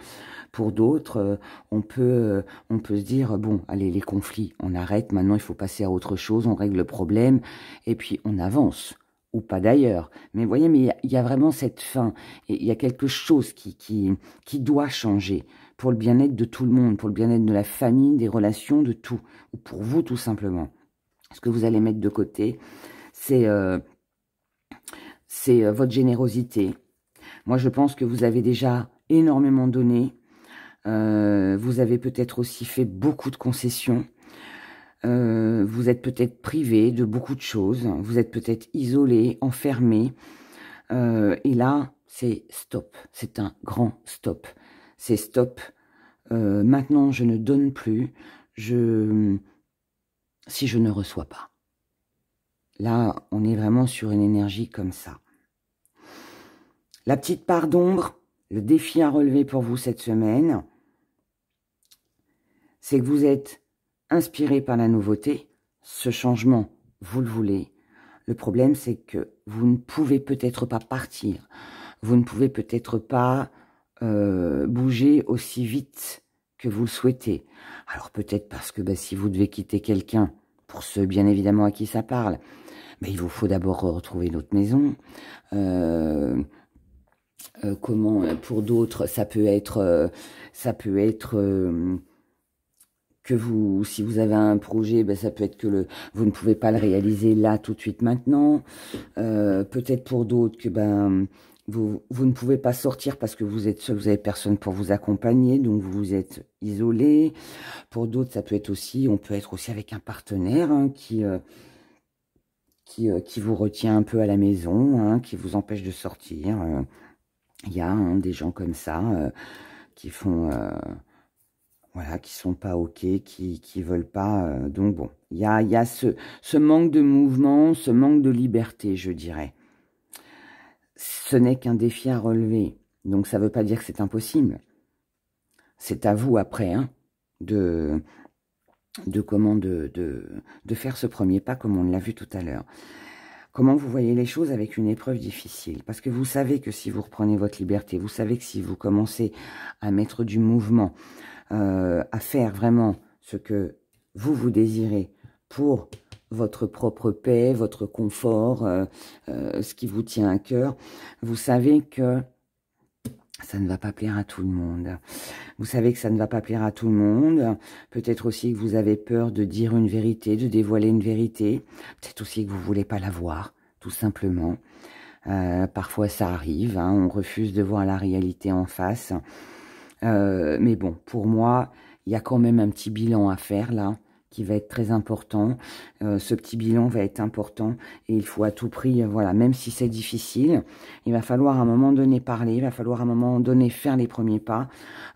Pour d'autres, on peut se dire, bon, allez, les conflits, on arrête. Maintenant, il faut passer à autre chose. On règle le problème. Et puis, on avance. Ou pas d'ailleurs. Mais vous voyez, mais il y a vraiment cette fin. Et il y a quelque chose qui doit changer pour le bien-être de tout le monde, pour le bien-être de la famille, des relations, de tout. Ou pour vous, tout simplement. Ce que vous allez mettre de côté, c'est votre générosité. Moi, je pense que vous avez déjà énormément donné. Vous avez peut-être aussi fait beaucoup de concessions. Vous êtes peut-être privé de beaucoup de choses. Vous êtes peut-être isolé, enfermé. Et là, c'est stop. C'est un grand stop. C'est stop. Maintenant, je ne donne plus. Si je ne reçois pas. Là, on est vraiment sur une énergie comme ça. La petite part d'ombre, le défi à relever pour vous cette semaine, c'est que vous êtes inspiré par la nouveauté. Ce changement, vous le voulez. Le problème, c'est que vous ne pouvez peut-être pas partir. Vous ne pouvez peut-être pas bouger aussi vite que vous le souhaitez. Alors peut-être parce que si vous devez quitter quelqu'un, pour ceux bien évidemment à qui ça parle, mais il vous faut d'abord retrouver une autre maison. Comment pour d'autres, ça peut être que vous, si vous avez un projet, ça peut être que vous ne pouvez pas le réaliser là tout de suite maintenant. Peut-être pour d'autres que vous ne pouvez pas sortir parce que vous êtes seul, vous n'avez personne pour vous accompagner, donc vous vous êtes isolé. Pour d'autres, ça peut être aussi, on peut être aussi avec un partenaire hein, qui vous retient un peu à la maison, hein, qui vous empêche de sortir. Il y a des gens comme ça qui font, voilà, qui sont pas ok, qui veulent pas. Donc bon, il y a ce manque de mouvement, ce manque de liberté, je dirais. Ce n'est qu'un défi à relever. Donc ça veut pas dire que c'est impossible. C'est à vous après, hein, de faire ce premier pas, comme on l'a vu tout à l'heure. Comment vous voyez les choses avec une épreuve difficile? Parce que vous savez que si vous reprenez votre liberté, vous savez que si vous commencez à mettre du mouvement, à faire vraiment ce que vous désirez pour votre propre paix, votre confort, ce qui vous tient à cœur, vous savez que ça ne va pas plaire à tout le monde. Vous savez que ça ne va pas plaire à tout le monde. Peut-être aussi que vous avez peur de dire une vérité, de dévoiler une vérité. Peut-être aussi que vous ne voulez pas la voir, tout simplement. Parfois, ça arrive. Hein, on refuse de voir la réalité en face. Mais bon, pour moi, il y a quand même un petit bilan à faire, là, qui va être très important. Ce petit bilan va être important et il faut à tout prix, voilà, même si c'est difficile, il va falloir à un moment donné parler, il va falloir à un moment donné faire les premiers pas.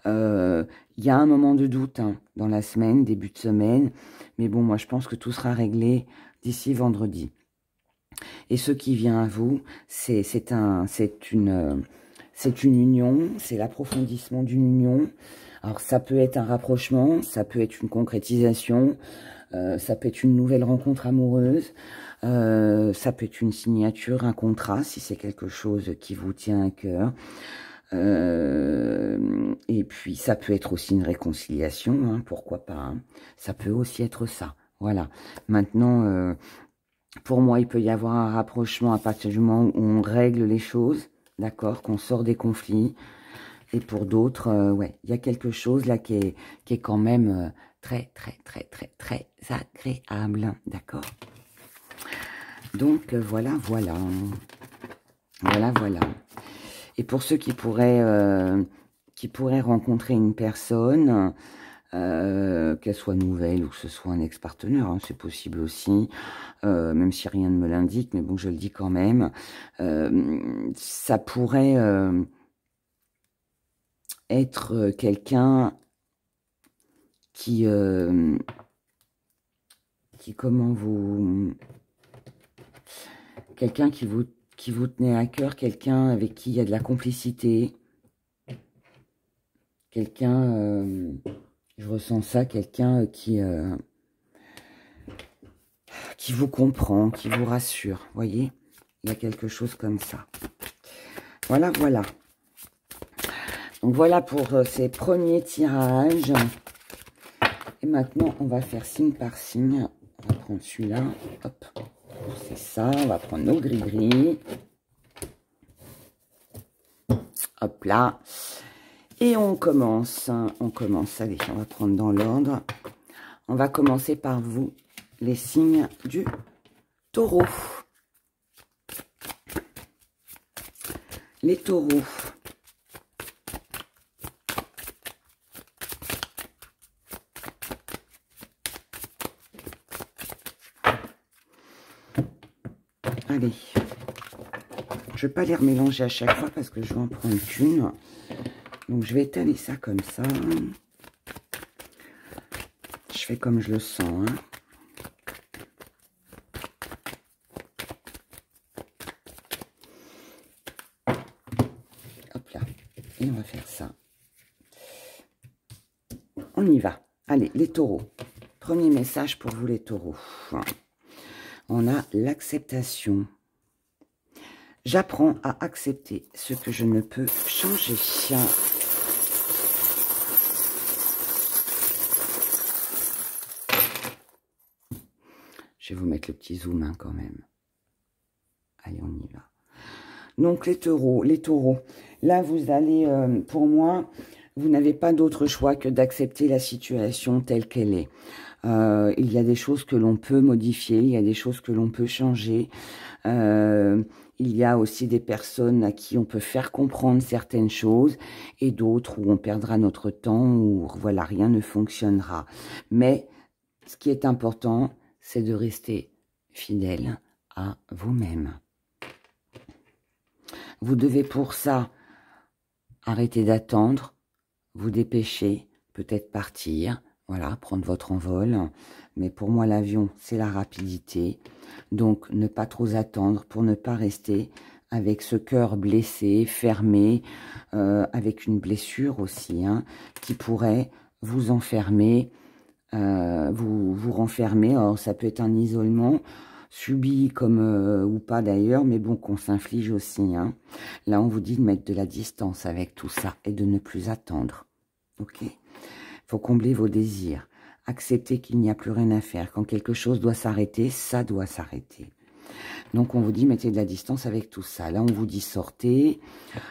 Il y a un moment de doute hein, dans la semaine, début de semaine, mais bon, moi je pense que tout sera réglé d'ici vendredi. Et ce qui vient à vous, c'est c'est une union, c'est l'approfondissement d'une union. Alors, ça peut être un rapprochement, ça peut être une concrétisation, ça peut être une nouvelle rencontre amoureuse, ça peut être une signature, un contrat, si c'est quelque chose qui vous tient à cœur. Et puis, ça peut être aussi une réconciliation, hein, pourquoi pas. Hein. Ça peut aussi être ça. Voilà. Maintenant, pour moi, il peut y avoir un rapprochement à partir du moment où on règle les choses, d'accord, qu'on sort des conflits. Et pour d'autres, ouais, il y a quelque chose là qui est quand même très agréable, d'accord. Donc, voilà. Et pour ceux qui pourraient rencontrer une personne, qu'elle soit nouvelle ou que ce soit un ex-partenaire, hein, c'est possible aussi, même si rien ne me l'indique, mais bon, je le dis quand même, ça pourrait être quelqu'un qui comment vous... Quelqu'un qui vous tenait à cœur, quelqu'un avec qui il y a de la complicité, quelqu'un, je ressens ça, quelqu'un qui vous comprend, qui vous rassure, voyez, il y a quelque chose comme ça. Voilà. Donc voilà pour ces premiers tirages. Et maintenant, on va faire signe par signe. On va prendre celui-là, hop, c'est ça, on va prendre nos gris-gris. Hop là. Et on commence, allez, on va prendre dans l'ordre. On va commencer par vous, les signes du taureau. Les taureaux. Allez. Je ne vais pas les remélanger à chaque fois parce que je vais en prendre une. Donc, je vais étaler ça comme ça. Je fais comme je le sens. Hein. Hop là. Et on va faire ça. On y va. Allez, les taureaux. Premier message pour vous, les taureaux. On a l'acceptation. J'apprends à accepter ce que je ne peux changer. Je vais vous mettre le petit zoom hein, quand même. Allez, on y va. Donc, les taureaux. Là, vous allez, pour moi, vous n'avez pas d'autre choix que d'accepter la situation telle qu'elle est. Il y a des choses que l'on peut modifier, il y a des choses que l'on peut changer. Il y a aussi des personnes à qui on peut faire comprendre certaines choses et d'autres où on perdra notre temps, où voilà, rien ne fonctionnera. Mais ce qui est important, c'est de rester fidèle à vous-même. Vous devez pour ça arrêter d'attendre, vous dépêcher, peut-être partir, voilà, prendre votre envol. Mais pour moi, l'avion, c'est la rapidité. Donc, ne pas trop attendre pour ne pas rester avec ce cœur blessé, fermé, avec une blessure aussi, hein, qui pourrait vous enfermer, vous renfermer. Alors, ça peut être un isolement subi comme ou pas d'ailleurs, mais bon, qu'on s'inflige aussi. Hein. Là, on vous dit de mettre de la distance avec tout ça et de ne plus attendre. Ok ? Il faut combler vos désirs. Accepter qu'il n'y a plus rien à faire. Quand quelque chose doit s'arrêter, ça doit s'arrêter. Donc, on vous dit, mettez de la distance avec tout ça. Là, on vous dit, sortez.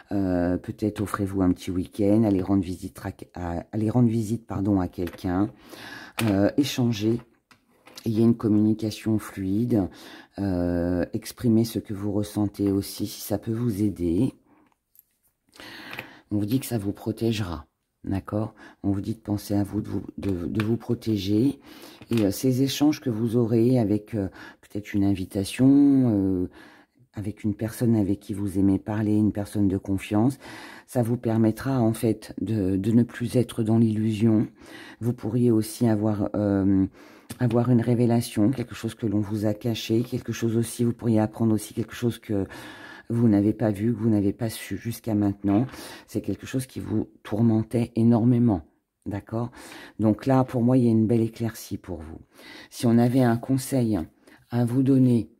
Peut-être offrez-vous un petit week-end. Allez rendre visite, à quelqu'un. Échangez. Il y a une communication fluide. Exprimez ce que vous ressentez aussi, si ça peut vous aider. On vous dit que ça vous protégera. D'accord? On vous dit de penser à vous, de vous protéger. Et ces échanges que vous aurez avec peut-être une invitation, avec une personne avec qui vous aimez parler, une personne de confiance, ça vous permettra en fait de ne plus être dans l'illusion. Vous pourriez aussi avoir une révélation, quelque chose que l'on vous a caché, quelque chose aussi, vous pourriez apprendre aussi quelque chose que vous n'avez pas vu, que vous n'avez pas su jusqu'à maintenant. C'est quelque chose qui vous tourmentait énormément. D'accord? Donc là, pour moi, il y a une belle éclaircie pour vous. Si on avait un conseil à vous donner,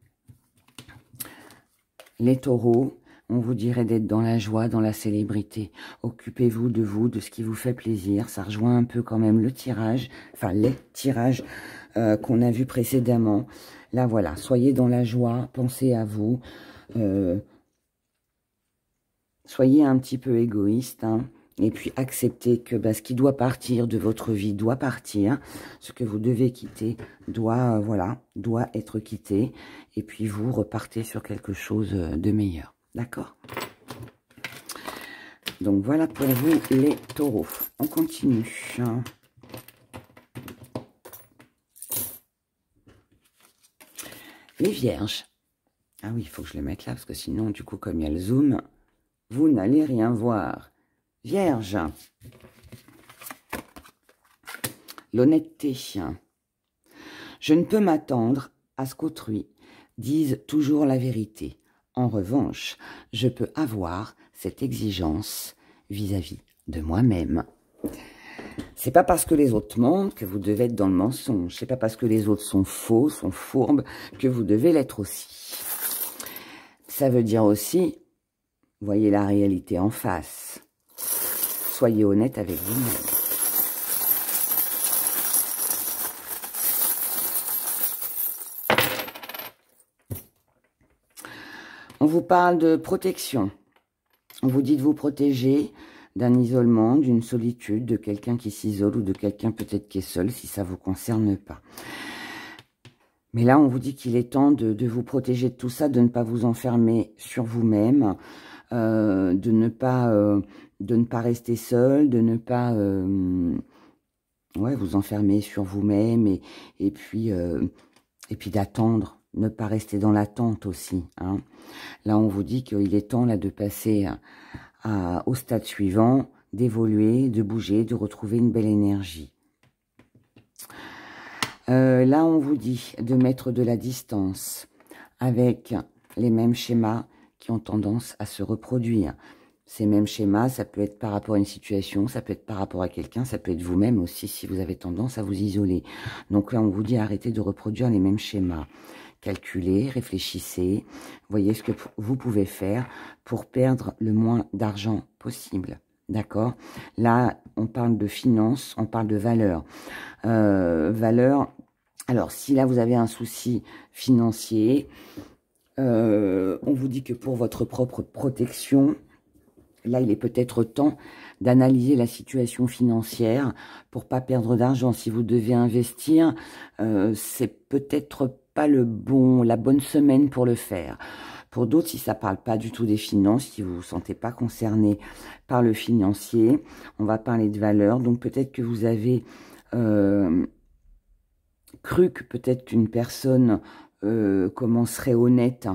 les taureaux, on vous dirait d'être dans la joie, dans la célébrité. Occupez-vous, de ce qui vous fait plaisir. Ça rejoint un peu quand même le tirage, enfin les tirages qu'on a vus précédemment. Là, voilà, soyez dans la joie, pensez à vous. Soyez un petit peu égoïste, hein, et puis acceptez que ce qui doit partir de votre vie doit partir. Ce que vous devez quitter doit, voilà, doit être quitté. Et puis vous repartez sur quelque chose de meilleur. D'accord? Donc voilà pour vous les taureaux. On continue. Les vierges. Ah oui, il faut que je le mette là, parce que sinon, du coup, comme il y a le zoom, vous n'allez rien voir. Vierge. L'honnêteté. Je ne peux m'attendre à ce qu'autrui dise toujours la vérité. En revanche, je peux avoir cette exigence vis-à-vis de moi-même. C'est pas parce que les autres mentent que vous devez être dans le mensonge. C'est pas parce que les autres sont faux, sont fourbes, que vous devez l'être aussi. Ça veut dire aussi, voyez la réalité en face. Soyez honnête avec vous-même. On vous parle de protection. On vous dit de vous protéger d'un isolement, d'une solitude, de quelqu'un qui s'isole ou de quelqu'un peut-être qui est seul si ça ne vous concerne pas. Mais là, on vous dit qu'il est temps de vous protéger de tout ça, de ne pas vous enfermer sur vous-même, de ne pas rester seul, de ne pas vous enfermer sur vous-même et puis d'attendre. Ne pas rester dans l'attente aussi. Hein. Là, on vous dit qu'il est temps là de passer au stade suivant, d'évoluer, de bouger, de retrouver une belle énergie. Là, on vous dit de mettre de la distance avec les mêmes schémas qui ont tendance à se reproduire. Ces mêmes schémas, ça peut être par rapport à une situation, ça peut être par rapport à quelqu'un, ça peut être vous-même aussi si vous avez tendance à vous isoler. Donc là, on vous dit arrêtez de reproduire les mêmes schémas. Calculez, réfléchissez, voyez ce que vous pouvez faire pour perdre le moins d'argent possible. D'accord? Là, on parle de finances, on parle de valeur. Valeur, alors si là vous avez un souci financier, on vous dit que pour votre propre protection, là il est peut-être temps d'analyser la situation financière pour pas perdre d'argent. Si vous devez investir, c'est peut-être pas la bonne semaine pour le faire. Pour d'autres, si ça parle pas du tout des finances, si vous vous sentez pas concerné par le financier, on va parler de valeur. Donc peut-être que vous avez cru que peut-être qu'une personne serait honnête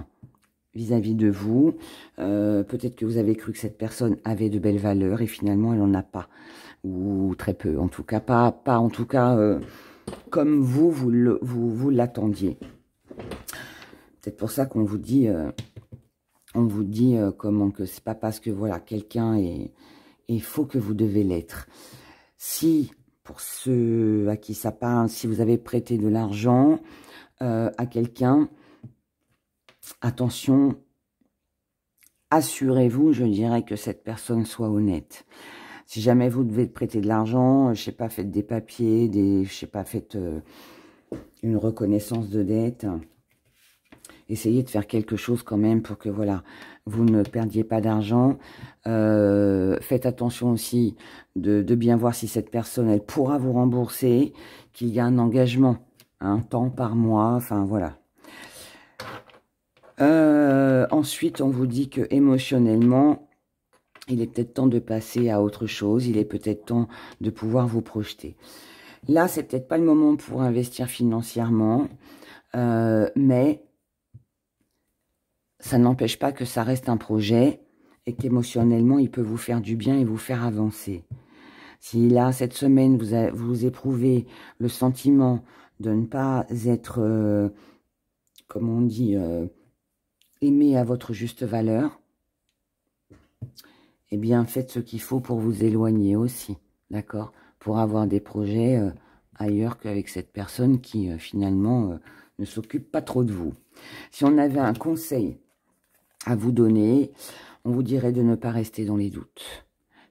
vis-à-vis de vous. Peut-être que vous avez cru que cette personne avait de belles valeurs et finalement elle n'en a pas. Ou très peu. En tout cas, pas en tout cas comme vous l'attendiez. C'est pour ça qu'on vous dit, que c'est pas parce que voilà quelqu'un est faux que vous devez l'être. Si, pour ceux à qui ça parle, si vous avez prêté de l'argent à quelqu'un, attention, assurez-vous, je dirais, que cette personne soit honnête. Si jamais vous devez prêter de l'argent, je sais pas, faites des papiers, faites une reconnaissance de dette. Essayez de faire quelque chose quand même pour que, voilà, vous ne perdiez pas d'argent. Faites attention aussi de bien voir si cette personne, elle pourra vous rembourser, qu'il y a un engagement, un temps par mois, enfin, voilà. Ensuite, on vous dit que émotionnellement, il est peut-être temps de passer à autre chose. Il est peut-être temps de pouvoir vous projeter. Là, c'est peut-être pas le moment pour investir financièrement, mais ça n'empêche pas que ça reste un projet et qu'émotionnellement, il peut vous faire du bien et vous faire avancer. Si là, cette semaine, vous éprouvez le sentiment de ne pas être, comme on dit, aimez à votre juste valeur, eh bien, faites ce qu'il faut pour vous éloigner aussi, d'accord? Pour avoir des projets ailleurs qu'avec cette personne qui, finalement, ne s'occupe pas trop de vous. Si on avait un conseil à vous donner, on vous dirait de ne pas rester dans les doutes.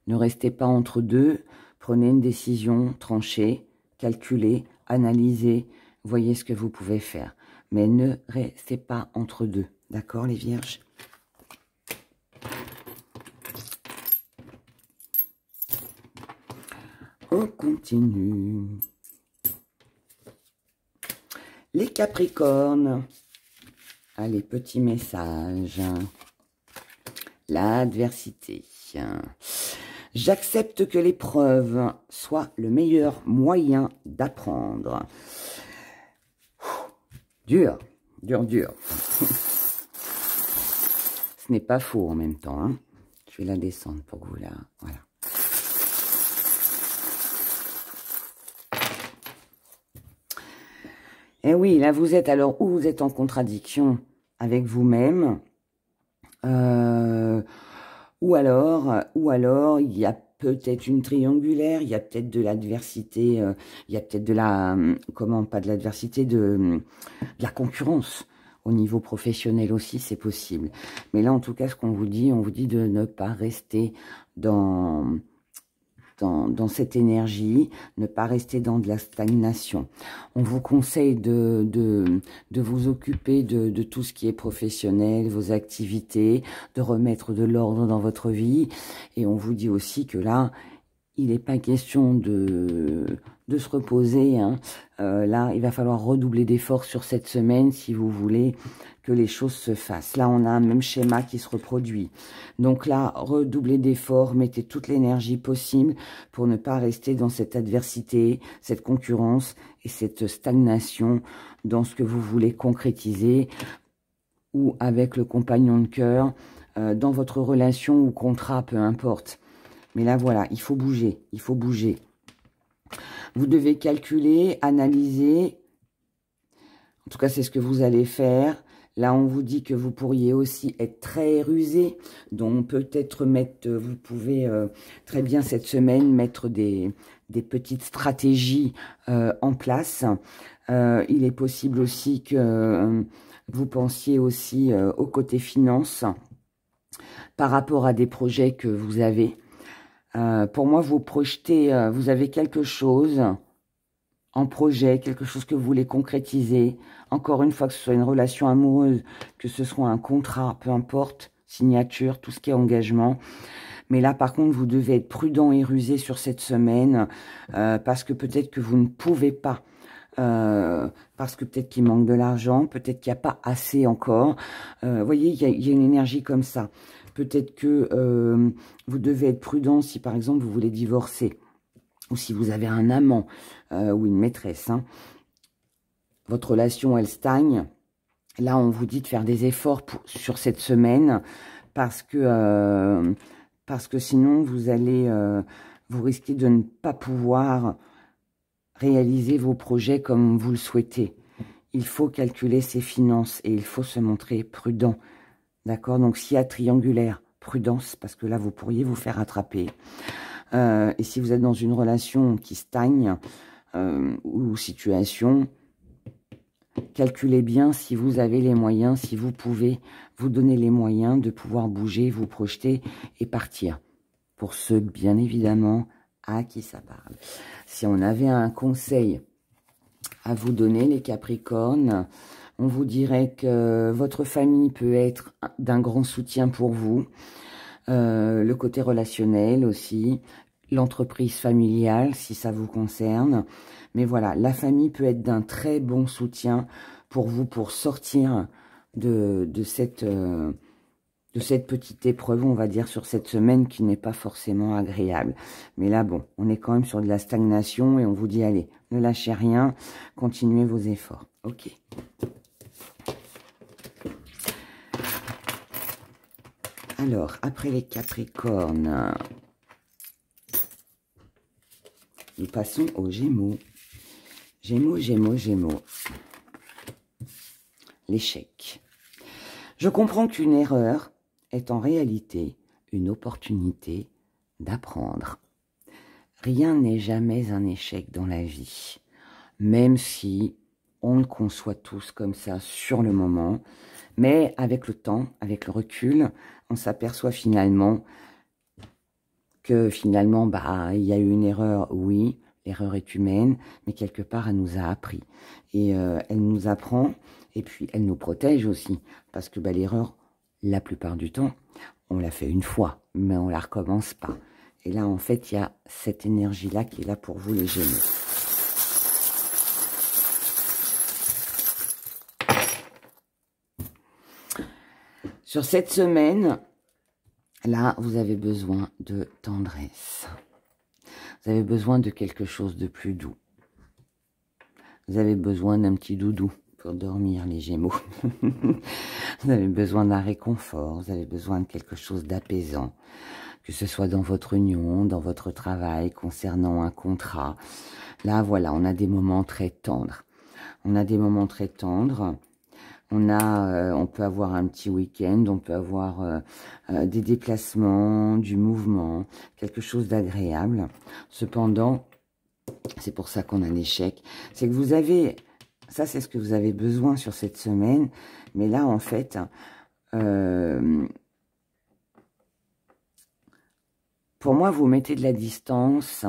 Ne restez pas entre deux, prenez une décision tranchée, calculez, analysez, voyez ce que vous pouvez faire. Mais ne restez pas entre deux, d'accord les vierges? On continue. Les Capricornes. Allez, petit message. L'adversité. J'accepte que l'épreuve soit le meilleur moyen d'apprendre. Dur, dur, dur. Ce n'est pas faux en même temps. Hein. Je vais la descendre pour que vous la... Voilà. Et oui, là, vous êtes alors où vous êtes en contradiction avec vous-même. Ou alors, il y a peut-être une triangulaire, il y a peut-être de l'adversité, il y a peut-être de la... Comment, pas de l'adversité, de la concurrence. Au niveau professionnel aussi, c'est possible. Mais là, en tout cas, ce qu'on vous dit, on vous dit de ne pas rester dans cette énergie, ne pas rester dans de la stagnation. On vous conseille de vous occuper de tout ce qui est professionnel, vos activités, de remettre de l'ordre dans votre vie. Et on vous dit aussi que là, il n'est pas question de se reposer. Hein. Là, il va falloir redoubler d'efforts sur cette semaine si vous voulez que les choses se fassent. Là, on a un même schéma qui se reproduit. Donc là, redoublez d'efforts, mettez toute l'énergie possible pour ne pas rester dans cette adversité, cette concurrence et cette stagnation dans ce que vous voulez concrétiser ou avec le compagnon de cœur, dans votre relation ou contrat, peu importe. Mais là, voilà, il faut bouger, il faut bouger. Vous devez calculer, analyser. En tout cas, c'est ce que vous allez faire. Là, on vous dit que vous pourriez aussi être très rusé. Donc, peut-être mettre, vous pouvez très bien cette semaine mettre des petites stratégies en place. Il est possible aussi que vous pensiez aussi au côté finance par rapport à des projets que vous avez. Pour moi, vous projetez, vous avez quelque chose en projet, quelque chose que vous voulez concrétiser. Encore une fois, que ce soit une relation amoureuse, que ce soit un contrat, peu importe, signature, tout ce qui est engagement. Mais là, par contre, vous devez être prudent et rusé sur cette semaine parce que peut-être que vous ne pouvez pas. Parce que peut-être qu'il manque de l'argent, peut-être qu'il n'y a pas assez encore. Vous voyez, il y a une énergie comme ça. Peut-être que vous devez être prudent si, par exemple, vous voulez divorcer. Ou si vous avez un amant ou une maîtresse. Hein. Votre relation, elle stagne. Là, on vous dit de faire des efforts sur cette semaine. Parce que sinon, vous risquez de ne pas pouvoir réaliser vos projets comme vous le souhaitez. Il faut calculer ses finances et il faut se montrer prudent. D'accord? Donc, s'il y a triangulaire, prudence, parce que là, vous pourriez vous faire attraper. Et si vous êtes dans une relation qui stagne ou situation, calculez bien si vous avez les moyens, si vous pouvez vous donner les moyens de pouvoir bouger, vous projeter et partir. Pour ceux, bien évidemment, à qui ça parle. Si on avait un conseil à vous donner, les Capricornes, on vous dirait que votre famille peut être d'un grand soutien pour vous. Le côté relationnel aussi, l'entreprise familiale si ça vous concerne. Mais voilà, la famille peut être d'un très bon soutien pour vous pour sortir de cette petite épreuve, on va dire, sur cette semaine qui n'est pas forcément agréable. Mais là, bon, on est quand même sur de la stagnation et on vous dit, allez, ne lâchez rien, continuez vos efforts. Ok. Alors, après les Capricornes, nous passons aux Gémeaux. Gémeaux, Gémeaux, Gémeaux. L'échec. Je comprends qu'une erreur est en réalité une opportunité d'apprendre. Rien n'est jamais un échec dans la vie, même si on le conçoit tous comme ça sur le moment, mais avec le temps, avec le recul, on s'aperçoit finalement que il y a eu une erreur, oui, l'erreur est humaine, mais quelque part, elle nous a appris. Et elle nous apprend, et puis elle nous protège aussi, parce que l'erreur, la plupart du temps, on l'a fait une fois, mais on la recommence pas. Et là, en fait, il y a cette énergie-là qui est là pour vous, les Gémeaux. Sur cette semaine, là, vous avez besoin de tendresse. Vous avez besoin de quelque chose de plus doux. Vous avez besoin d'un petit doudou pour dormir, les Gémeaux. Vous avez besoin d'un réconfort. Vous avez besoin de quelque chose d'apaisant. Que ce soit dans votre union, dans votre travail, concernant un contrat. Là, voilà, on a des moments très tendres. On a des moments très tendres. On peut avoir un petit week-end, on peut avoir des déplacements, du mouvement, quelque chose d'agréable. Cependant, c'est pour ça qu'on a l'échec. C'est que vous avez, ça c'est ce que vous avez besoin sur cette semaine, mais là en fait, pour moi vous mettez de la distance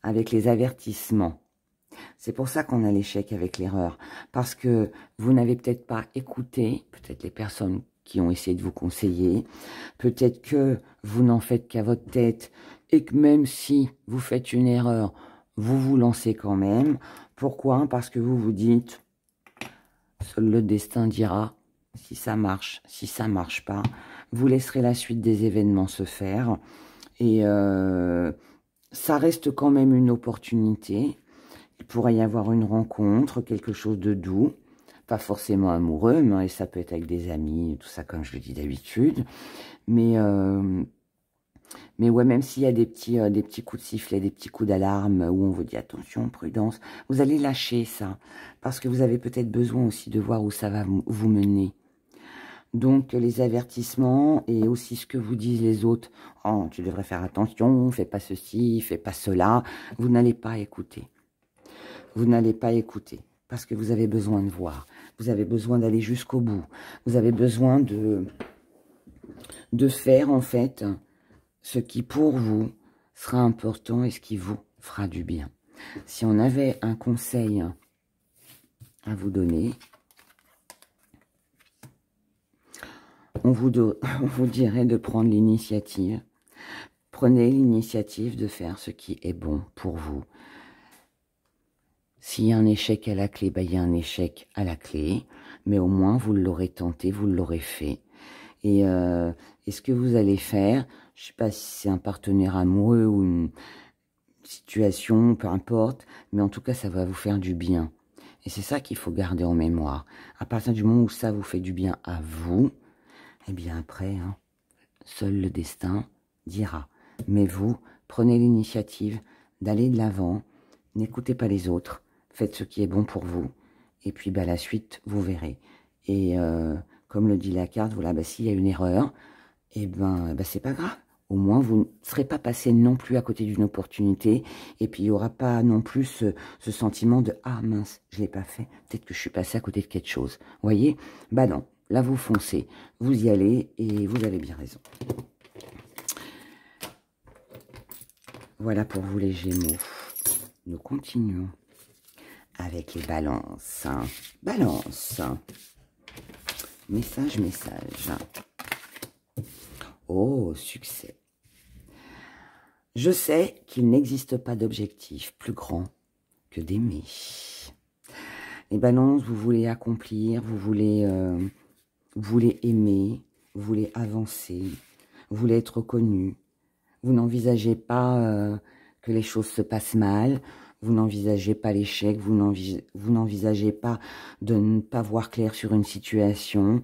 avec les avertissements. C'est pour ça qu'on a l'échec avec l'erreur. Parce que vous n'avez peut-être pas écouté, peut-être les personnes qui ont essayé de vous conseiller, peut-être que vous n'en faites qu'à votre tête et que même si vous faites une erreur, vous vous lancez quand même. Pourquoi? Parce que vous vous dites, seul le destin dira si ça marche, si ça marche pas. Vous laisserez la suite des événements se faire. Et ça reste quand même une opportunité. Il pourrait y avoir une rencontre, quelque chose de doux, pas forcément amoureux, mais ça peut être avec des amis, tout ça comme je le dis d'habitude. Mais ouais, même s'il y a des petits coups de sifflet, des petits coups d'alarme où on vous dit attention, prudence, vous allez lâcher ça, parce que vous avez peut-être besoin aussi de voir où ça va vous mener. Donc, les avertissements et aussi ce que vous disent les autres, oh, tu devrais faire attention, fais pas ceci, fais pas cela, vous n'allez pas écouter. Vous n'allez pas écouter parce que vous avez besoin de voir. Vous avez besoin d'aller jusqu'au bout. Vous avez besoin de faire, en fait, ce qui, pour vous, sera important et ce qui vous fera du bien. Si on avait un conseil à vous donner, on vous dirait de prendre l'initiative. Prenez l'initiative de faire ce qui est bon pour vous. S'il y a un échec à la clé, il y a un échec à la clé. Mais au moins, vous l'aurez tenté, vous l'aurez fait. Et ce que vous allez faire, je ne sais pas si c'est un partenaire amoureux ou une situation, peu importe. Mais en tout cas, ça va vous faire du bien. Et c'est ça qu'il faut garder en mémoire. À partir du moment où ça vous fait du bien à vous, eh bien après, hein, seul le destin dira. Mais vous, prenez l'initiative d'aller de l'avant. N'écoutez pas les autres. Faites ce qui est bon pour vous. Et puis, la suite, vous verrez. Et comme le dit la carte, voilà, s'il y a une erreur, eh c'est pas grave. Au moins, vous ne serez pas passé non plus à côté d'une opportunité. Et puis, il n'y aura pas non plus ce sentiment de « Ah mince, je ne l'ai pas fait. Peut-être que je suis passé à côté de quelque chose. » Vous voyez? Non. Là, vous foncez. Vous y allez et vous avez bien raison. Voilà pour vous, les Gémeaux. Nous continuons avec les balances. Balance. Message. Oh, succès. Je sais qu'il n'existe pas d'objectif plus grand que d'aimer. Les balances, vous voulez accomplir, vous voulez aimer, vous voulez avancer, vous voulez être reconnu. Vous n'envisagez pas que les choses se passent mal. Vous n'envisagez pas l'échec, vous n'envisagez pas de ne pas voir clair sur une situation.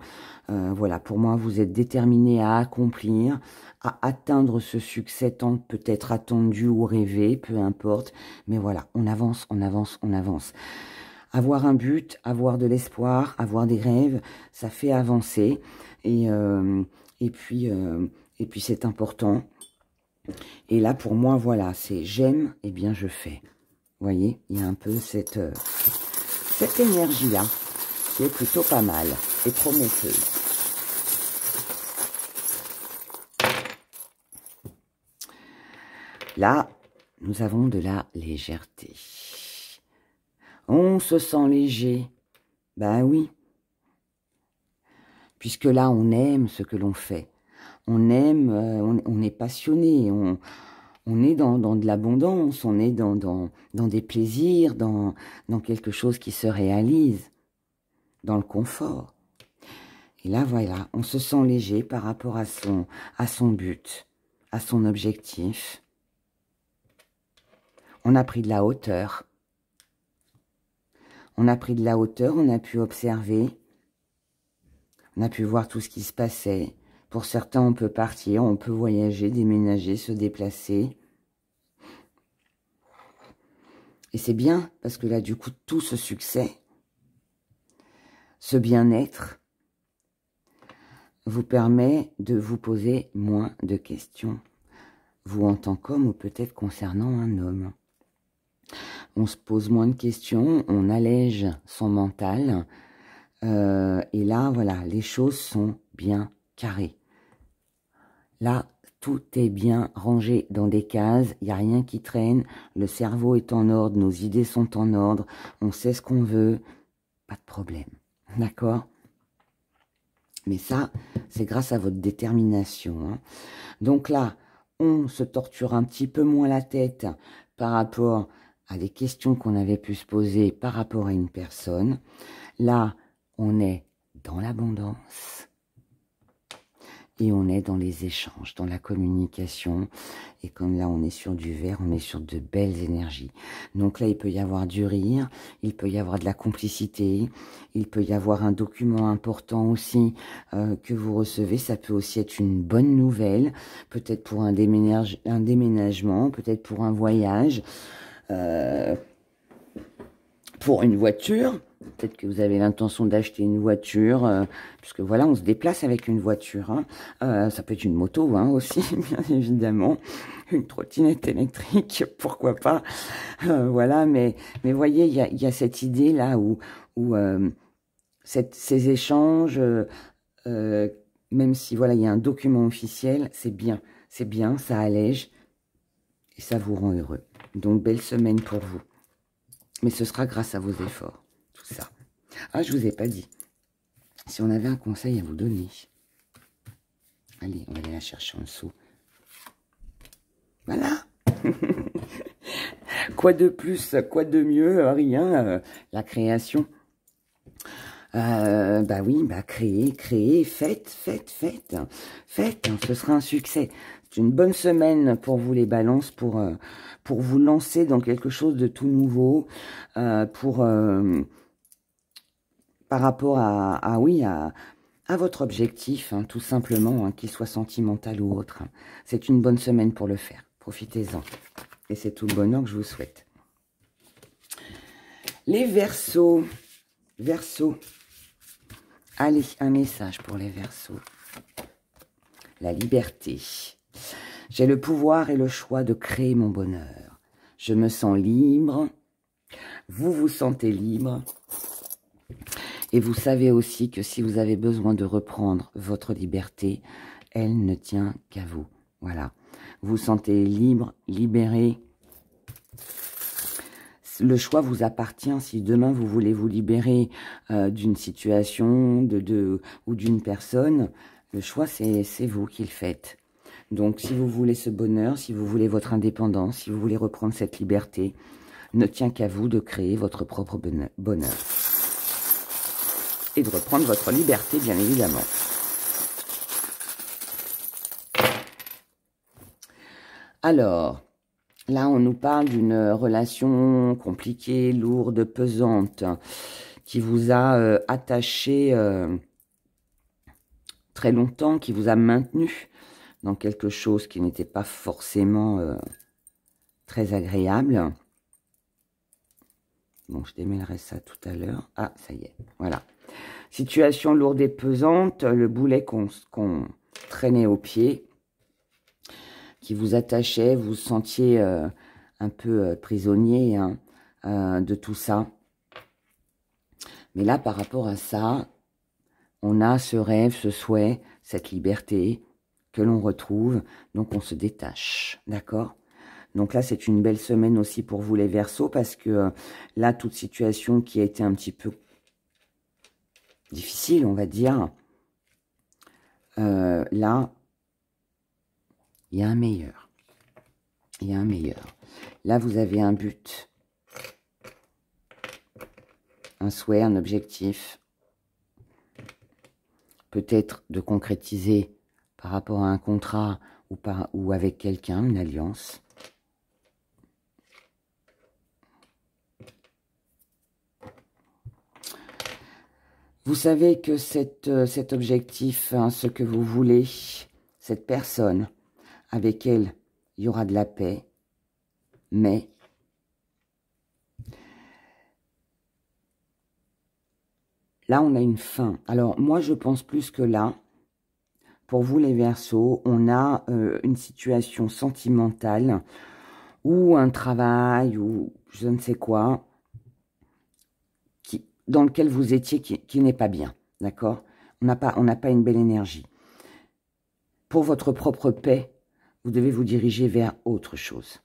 Voilà, pour moi, vous êtes déterminé à accomplir, à atteindre ce succès tant peut-être attendu ou rêvé, peu importe. Mais voilà, on avance, on avance, on avance. Avoir un but, avoir de l'espoir, avoir des rêves, ça fait avancer. Et puis c'est important. Et là, pour moi, voilà, c'est j'aime, et bien je fais. Vous voyez, il y a un peu cette énergie-là, qui est plutôt pas mal et prometteuse. Là, nous avons de la légèreté. On se sent léger. Ben oui. Puisque là, on aime ce que l'on fait. On aime, on est passionné, on est dans de l'abondance, on est dans des plaisirs, dans quelque chose qui se réalise, dans le confort. Et là, voilà, on se sent léger par rapport à son but, à son objectif. On a pris de la hauteur. On a pris de la hauteur, on a pu observer, on a pu voir tout ce qui se passait. Pour certains, on peut partir, on peut voyager, déménager, se déplacer. Et c'est bien, parce que là, du coup, tout ce succès, ce bien-être, vous permet de vous poser moins de questions. Vous en tant qu'homme, ou peut-être concernant un homme. On se pose moins de questions, on allège son mental. Et là, voilà, les choses sont bien carrées. Là, tout est bien rangé dans des cases, il n'y a rien qui traîne, le cerveau est en ordre, nos idées sont en ordre, on sait ce qu'on veut, pas de problème, d'accord? Mais ça, c'est grâce à votre détermination, hein. Donc là, on se torture un petit peu moins la tête par rapport à des questions qu'on avait pu se poser par rapport à une personne. Là, on est dans l'abondance. Et on est dans les échanges, dans la communication. Et comme là, on est sur du vert, on est sur de belles énergies. Donc là, il peut y avoir du rire, il peut y avoir de la complicité, il peut y avoir un document important aussi que vous recevez. Ça peut aussi être une bonne nouvelle, peut-être pour un déménagement, peut-être pour un voyage, pour une voiture. Peut-être que vous avez l'intention d'acheter une voiture, puisque voilà, on se déplace avec une voiture. Hein. Ça peut être une moto hein, aussi, bien évidemment. Une trottinette électrique, pourquoi pas. Voilà, mais voyez, il y a cette idée-là où ces échanges, même si voilà, il y a un document officiel, c'est bien, ça allège et ça vous rend heureux. Donc, belle semaine pour vous. Mais ce sera grâce à vos efforts. Ça. Ah, je vous ai pas dit. Si on avait un conseil à vous donner. Allez, on va aller la chercher en dessous. Voilà. Quoi de plus, quoi de mieux, rien. La création. Bah oui, bah créer, faites. Ce sera un succès. C'est une bonne semaine pour vous les balances, pour vous lancer dans quelque chose de tout nouveau, par rapport à votre objectif, hein, tout simplement, hein, qu'il soit sentimental ou autre. Hein. C'est une bonne semaine pour le faire. Profitez-en. Et c'est tout le bonheur que je vous souhaite. Les Verseaux. Verseaux. Allez, un message pour les Verseaux. La liberté. J'ai le pouvoir et le choix de créer mon bonheur. Je me sens libre. Vous vous sentez libre. Et vous savez aussi que si vous avez besoin de reprendre votre liberté, elle ne tient qu'à vous. Voilà. Vous vous sentez libre, libéré. Le choix vous appartient. Si demain vous voulez vous libérer d'une situation ou d'une personne, le choix c'est vous qui le faites. Donc si vous voulez ce bonheur, si vous voulez votre indépendance, si vous voulez reprendre cette liberté, ne tient qu'à vous de créer votre propre bonheur. Et de reprendre votre liberté, bien évidemment. Alors, là, on nous parle d'une relation compliquée, lourde, pesante, qui vous a attaché très longtemps, qui vous a maintenu dans quelque chose qui n'était pas forcément très agréable. Bon, je démêlerai ça tout à l'heure. Ah, ça y est, voilà. Situation lourde et pesante, le boulet qu'on traînait au pied, qui vous attachait, vous vous sentiez un peu prisonnier hein, de tout ça. Mais là, par rapport à ça, on a ce rêve, ce souhait, cette liberté que l'on retrouve, donc on se détache, d'accord? Donc là, c'est une belle semaine aussi pour vous les Verseaux, parce que là, toute situation qui a été un petit peu difficile, on va dire, là, il y a un meilleur. Il y a un meilleur. Là, vous avez un but, un souhait, un objectif, peut-être de concrétiser par rapport à un contrat ou avec quelqu'un, une alliance. Vous savez que cet objectif, hein, ce que vous voulez, cette personne avec elle, il y aura de la paix, mais là, on a une fin. Alors, moi, je pense plus que là, pour vous les Verseaux, on a une situation sentimentale ou un travail ou je ne sais quoi dans lequel vous étiez qui n'est pas bien, d'accord? On n'a pas une belle énergie. Pour votre propre paix, vous devez vous diriger vers autre chose.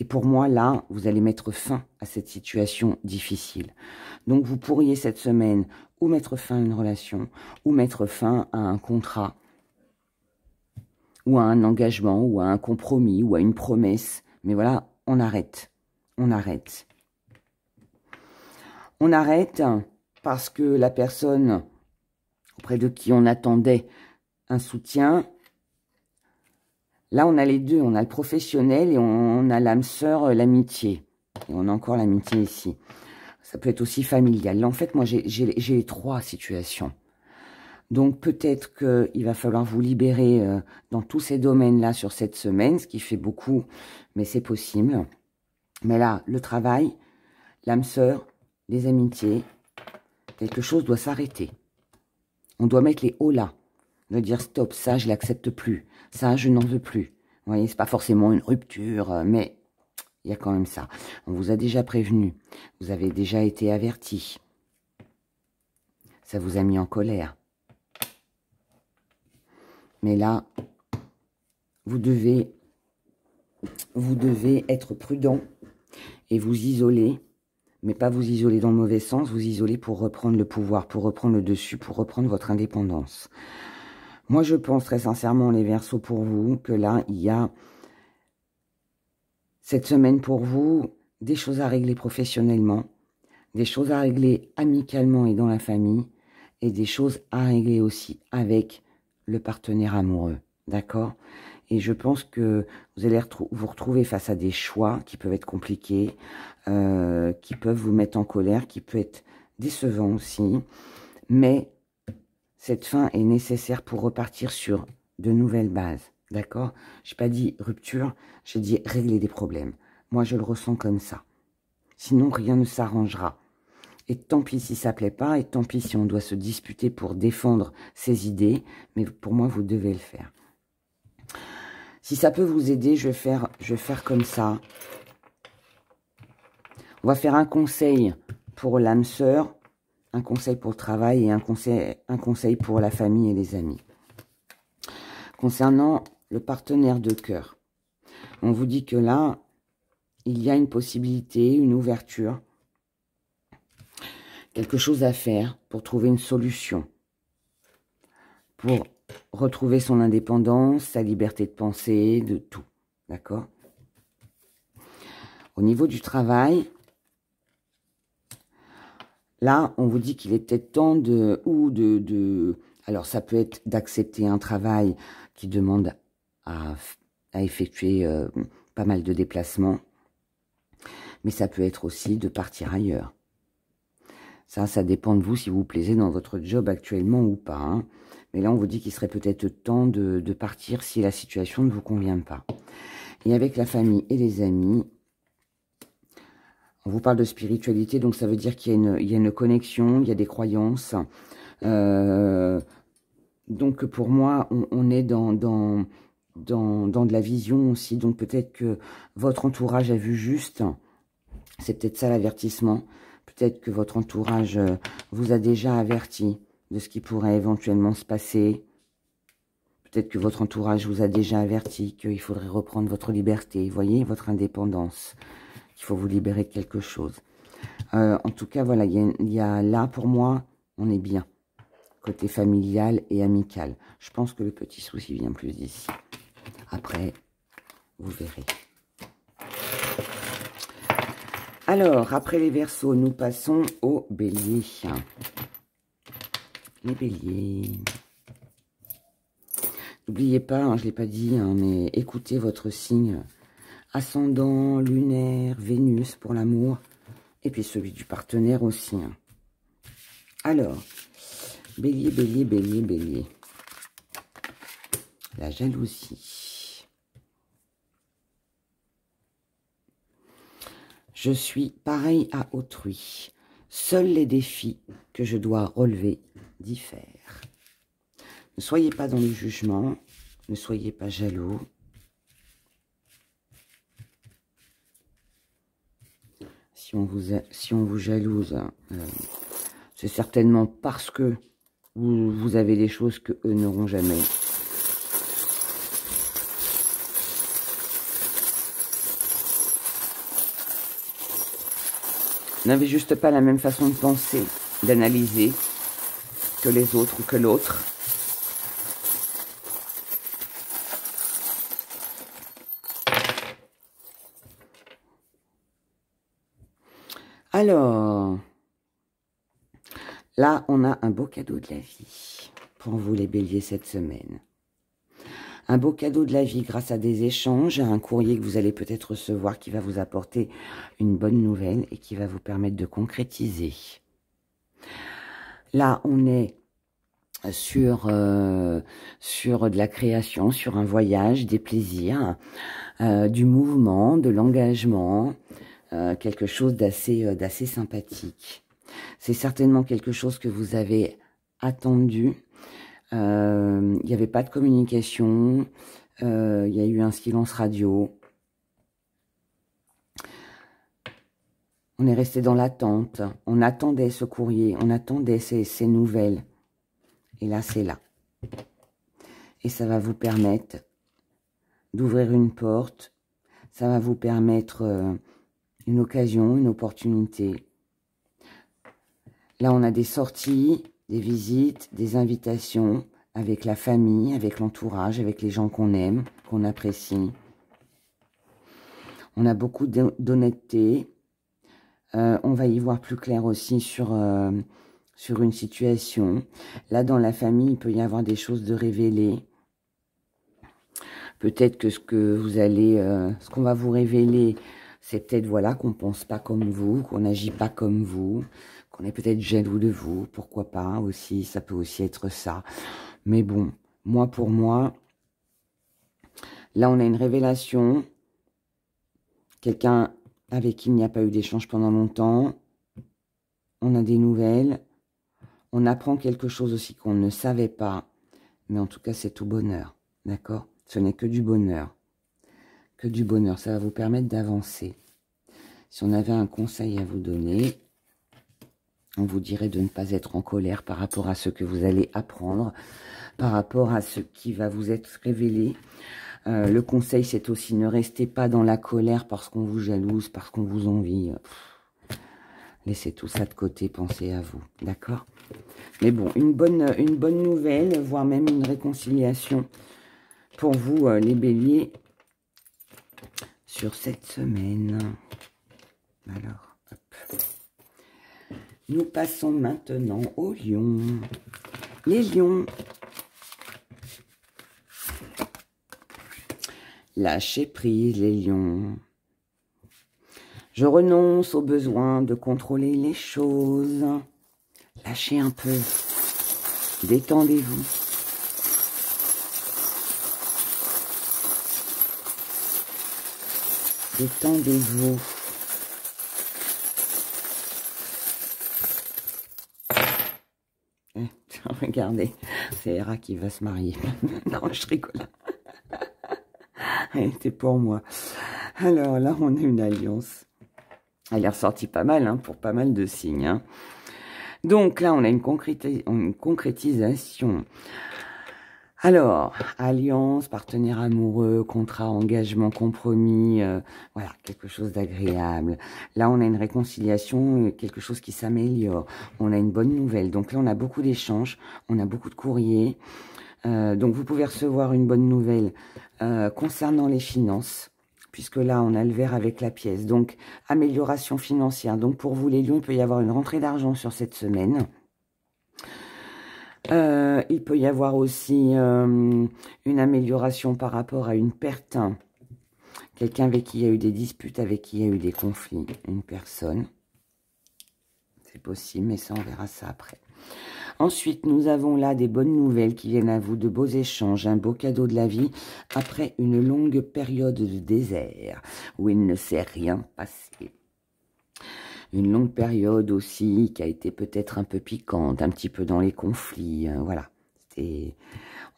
Et pour moi, là, vous allez mettre fin à cette situation difficile. Donc, vous pourriez cette semaine ou mettre fin à une relation, ou mettre fin à un contrat, ou à un engagement, ou à un compromis, ou à une promesse. Mais voilà, on arrête. On arrête. On arrête parce que la personne auprès de qui on attendait un soutien, là, on a les deux. On a le professionnel et on a l'âme sœur, l'amitié. Et on a encore l'amitié ici. Ça peut être aussi familial. Là, en fait, moi, j'ai les trois situations. Donc, peut-être qu'il va falloir vous libérer dans tous ces domaines-là sur cette semaine, ce qui fait beaucoup, mais c'est possible. Mais là, le travail, l'âme sœur, les amitiés, quelque chose doit s'arrêter. On doit mettre les hauts là. De dire stop, ça, je l'accepte plus. Ça, je n'en veux plus. Vous voyez, c'est pas forcément une rupture, mais il y a quand même ça. On vous a déjà prévenu. Vous avez déjà été averti. Ça vous a mis en colère. Mais là, vous devez être prudent et vous isoler. Mais pas vous isoler dans le mauvais sens, vous isoler pour reprendre le pouvoir, pour reprendre le dessus, pour reprendre votre indépendance. Moi, je pense très sincèrement, les Verseaux, pour vous, que là, il y a cette semaine pour vous des choses à régler professionnellement, des choses à régler amicalement et dans la famille, et des choses à régler aussi avec le partenaire amoureux, d'accord? Et je pense que vous allez vous retrouver face à des choix qui peuvent être compliqués, qui peuvent vous mettre en colère, qui peuvent être décevants aussi. Mais cette fin est nécessaire pour repartir sur de nouvelles bases, d'accord? Je n'ai pas dit rupture, j'ai dit régler des problèmes. Moi, je le ressens comme ça. Sinon, rien ne s'arrangera. Et tant pis si ça ne plaît pas, et tant pis si on doit se disputer pour défendre ses idées, mais pour moi, vous devez le faire. Si ça peut vous aider, je vais faire comme ça. On va faire un conseil pour l'âme sœur, un conseil pour le travail et un conseil pour la famille et les amis. Concernant le partenaire de cœur, on vous dit que là, il y a une possibilité, une ouverture, quelque chose à faire pour trouver une solution, pour retrouver son indépendance, sa liberté de penser, de tout. D'accord? Au niveau du travail, là, on vous dit qu'il est peut-être temps alors, ça peut être d'accepter un travail qui demande à effectuer pas mal de déplacements, mais ça peut être aussi de partir ailleurs. Ça dépend de vous si vous vous plaisez dans votre job actuellement ou pas. Hein. Mais là, on vous dit qu'il serait peut-être temps de partir si la situation ne vous convient pas. Et avec la famille et les amis, On vous parle de spiritualité, donc ça veut dire qu'il y a une connexion, il y a des croyances. Donc pour moi, on est dans de la vision aussi. Donc peut-être que votre entourage a vu juste. C'est peut-être ça l'avertissement. Peut-être que votre entourage vous a déjà averti de ce qui pourrait éventuellement se passer. Peut-être que votre entourage vous a déjà averti qu'il faudrait reprendre votre liberté. Vous voyez, votre indépendance. Il faut vous libérer de quelque chose. En tout cas, voilà, il y a là, pour moi, on est bien. Côté familial et amical. Je pense que le petit souci vient plus d'ici. Après, vous verrez. Alors, après les Verseaux, nous passons aux Béliers. Les Béliers. N'oubliez pas, hein, je ne l'ai pas dit, hein, mais écoutez votre signe ascendant, lunaire, Vénus pour l'amour, et puis celui du partenaire aussi. Hein. Alors, Bélier, Bélier, Bélier, Bélier. La jalousie. Je suis pareil à autrui. Seuls les défis que je dois relever diffèrent. Ne soyez pas dans le jugement, ne soyez pas jaloux. Si on vous jalouse, c'est certainement parce que vous avez des choses que eux n'auront jamais. Vous n'avez juste pas la même façon de penser, d'analyser que les autres ou que l'autre. Alors, là, on a un beau cadeau de la vie pour vous les béliers cette semaine. Un beau cadeau de la vie grâce à des échanges, à un courrier que vous allez peut-être recevoir qui va vous apporter une bonne nouvelle et qui va vous permettre de concrétiser. Là, on est sur de la création, sur un voyage, des plaisirs, du mouvement, de l'engagement, quelque chose d'assez sympathique. C'est certainement quelque chose que vous avez attendu. Il n'y avait pas de communication, il y a eu un silence radio. On est resté dans l'attente, on attendait ce courrier, on attendait ces nouvelles. Et là, c'est là. Et ça va vous permettre d'ouvrir une porte, ça va vous permettre une occasion, une opportunité. Là, on a des sorties, des visites, des invitations avec la famille, avec l'entourage, avec les gens qu'on aime, qu'on apprécie. On a beaucoup d'honnêteté. On va y voir plus clair aussi sur une situation. Là, dans la famille, il peut y avoir des choses de révéler. Peut-être que ce qu'on va vous révéler, c'est peut-être, voilà, qu'on ne pense pas comme vous, qu'on n'agit pas comme vous, qu'on est peut-être jaloux de vous, pourquoi pas aussi, ça peut aussi être ça. Mais bon, pour moi, là, on a une révélation, quelqu'un avec qui il n'y a pas eu d'échange pendant longtemps, on a des nouvelles, on apprend quelque chose aussi qu'on ne savait pas, mais en tout cas, c'est tout bonheur, d'accord? Ce n'est que du bonheur, ça va vous permettre d'avancer. Si on avait un conseil à vous donner, on vous dirait de ne pas être en colère par rapport à ce que vous allez apprendre, par rapport à ce qui va vous être révélé. Le conseil, c'est aussi ne restez pas dans la colère parce qu'on vous jalouse, parce qu'on vous envie. Laissez tout ça de côté, pensez à vous, d'accord? Mais bon, une bonne nouvelle, voire même une réconciliation pour vous, les béliers, sur cette semaine. Alors, hop. Nous passons maintenant aux lions. Les lions. Lâchez prise, les lions. Je renonce au besoin de contrôler les choses. Lâchez un peu. Détendez-vous. Détendez-vous. regardez, c'est Hera qui va se marier. Non, je rigole. Elle était pour moi. Alors là, on a une alliance. Elle est ressortie pas mal, hein, pour pas mal de signes. Hein. Donc là, on a une concrétisation. Alors, alliance, partenaire amoureux, contrat, engagement, compromis, voilà, quelque chose d'agréable. Là, on a une réconciliation, quelque chose qui s'améliore. On a une bonne nouvelle. Donc là, on a beaucoup d'échanges, on a beaucoup de courriers. Donc, vous pouvez recevoir une bonne nouvelle concernant les finances, puisque là, on a le verre avec la pièce. Donc, amélioration financière. Donc, pour vous, les lions, il peut y avoir une rentrée d'argent sur cette semaine. Il peut y avoir aussi une amélioration par rapport à une perte. Quelqu'un avec qui il y a eu des disputes, avec qui il y a eu des conflits. Une personne. C'est possible, mais ça, on verra ça après. Ensuite, nous avons là des bonnes nouvelles qui viennent à vous, de beaux échanges, un beau cadeau de la vie, après une longue période de désert, où il ne s'est rien passé. Une longue période aussi qui a été peut-être un peu piquante, un petit peu dans les conflits, voilà.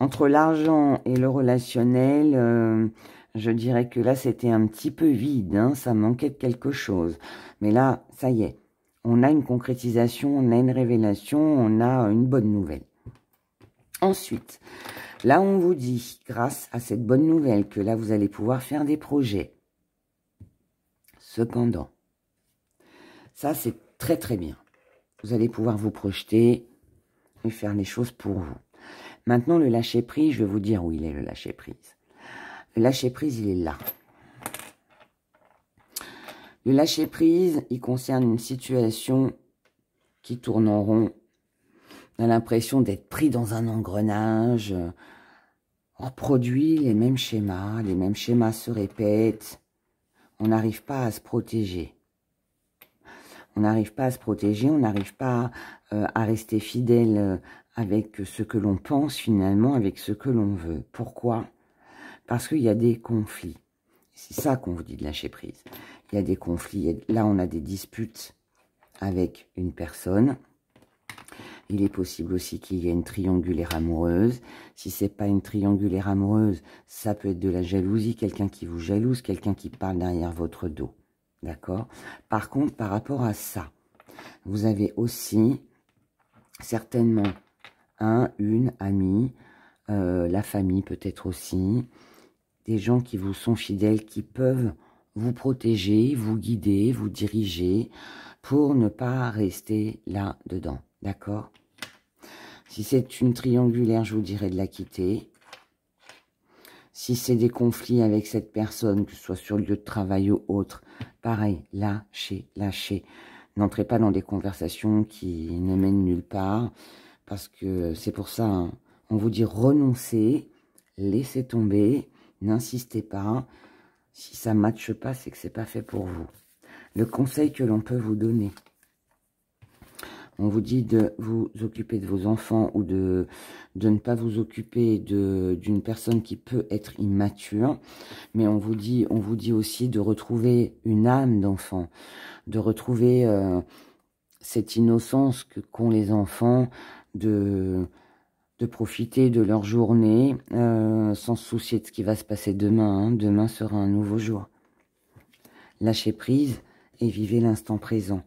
Entre l'argent et le relationnel, je dirais que là, c'était un petit peu vide, hein, ça manquait de quelque chose. Mais là, ça y est, on a une concrétisation, on a une révélation, on a une bonne nouvelle. Ensuite, là, on vous dit, grâce à cette bonne nouvelle, que là, vous allez pouvoir faire des projets. Cependant, ça, c'est très, très bien. Vous allez pouvoir vous projeter et faire les choses pour vous. Maintenant, le lâcher-prise, je vais vous dire où il est, le lâcher-prise. Le lâcher-prise, il est là. Le lâcher-prise, il concerne une situation qui tourne en rond. On a l'impression d'être pris dans un engrenage. On reproduit les mêmes schémas se répètent. On n'arrive pas à se protéger. On n'arrive pas à se protéger, on n'arrive pas à rester fidèle avec ce que l'on pense finalement, avec ce que l'on veut. Pourquoi? Parce qu'il y a des conflits. C'est ça qu'on vous dit de lâcher prise. Il y a des conflits. Là, on a des disputes avec une personne. Il est possible aussi qu'il y ait une triangulaire amoureuse. Si c'est pas une triangulaire amoureuse, ça peut être de la jalousie, quelqu'un qui vous jalouse, quelqu'un qui parle derrière votre dos. D'accord? Par contre, par rapport à ça, vous avez aussi certainement une amie, la famille peut-être aussi, des gens qui vous sont fidèles, qui peuvent vous protéger, vous guider, vous diriger pour ne pas rester là-dedans. D'accord? Si c'est une triangulaire, je vous dirais de la quitter. Si c'est des conflits avec cette personne, que ce soit sur le lieu de travail ou autre, pareil, lâchez, lâchez. N'entrez pas dans des conversations qui ne mènent nulle part, parce que c'est pour ça, hein, on vous dit renoncez, laissez tomber, n'insistez pas. Si ça ne matche pas, c'est que c'est pas fait pour vous. Le conseil que l'on peut vous donner, on vous dit de vous occuper de vos enfants ou de ne pas vous occuper d'une personne qui peut être immature. Mais on vous dit aussi de retrouver une âme d'enfant, de retrouver cette innocence qu'ont les enfants, de profiter de leur journée sans se soucier de ce qui va se passer demain. Hein. Demain sera un nouveau jour. Lâchez prise et vivez l'instant présent.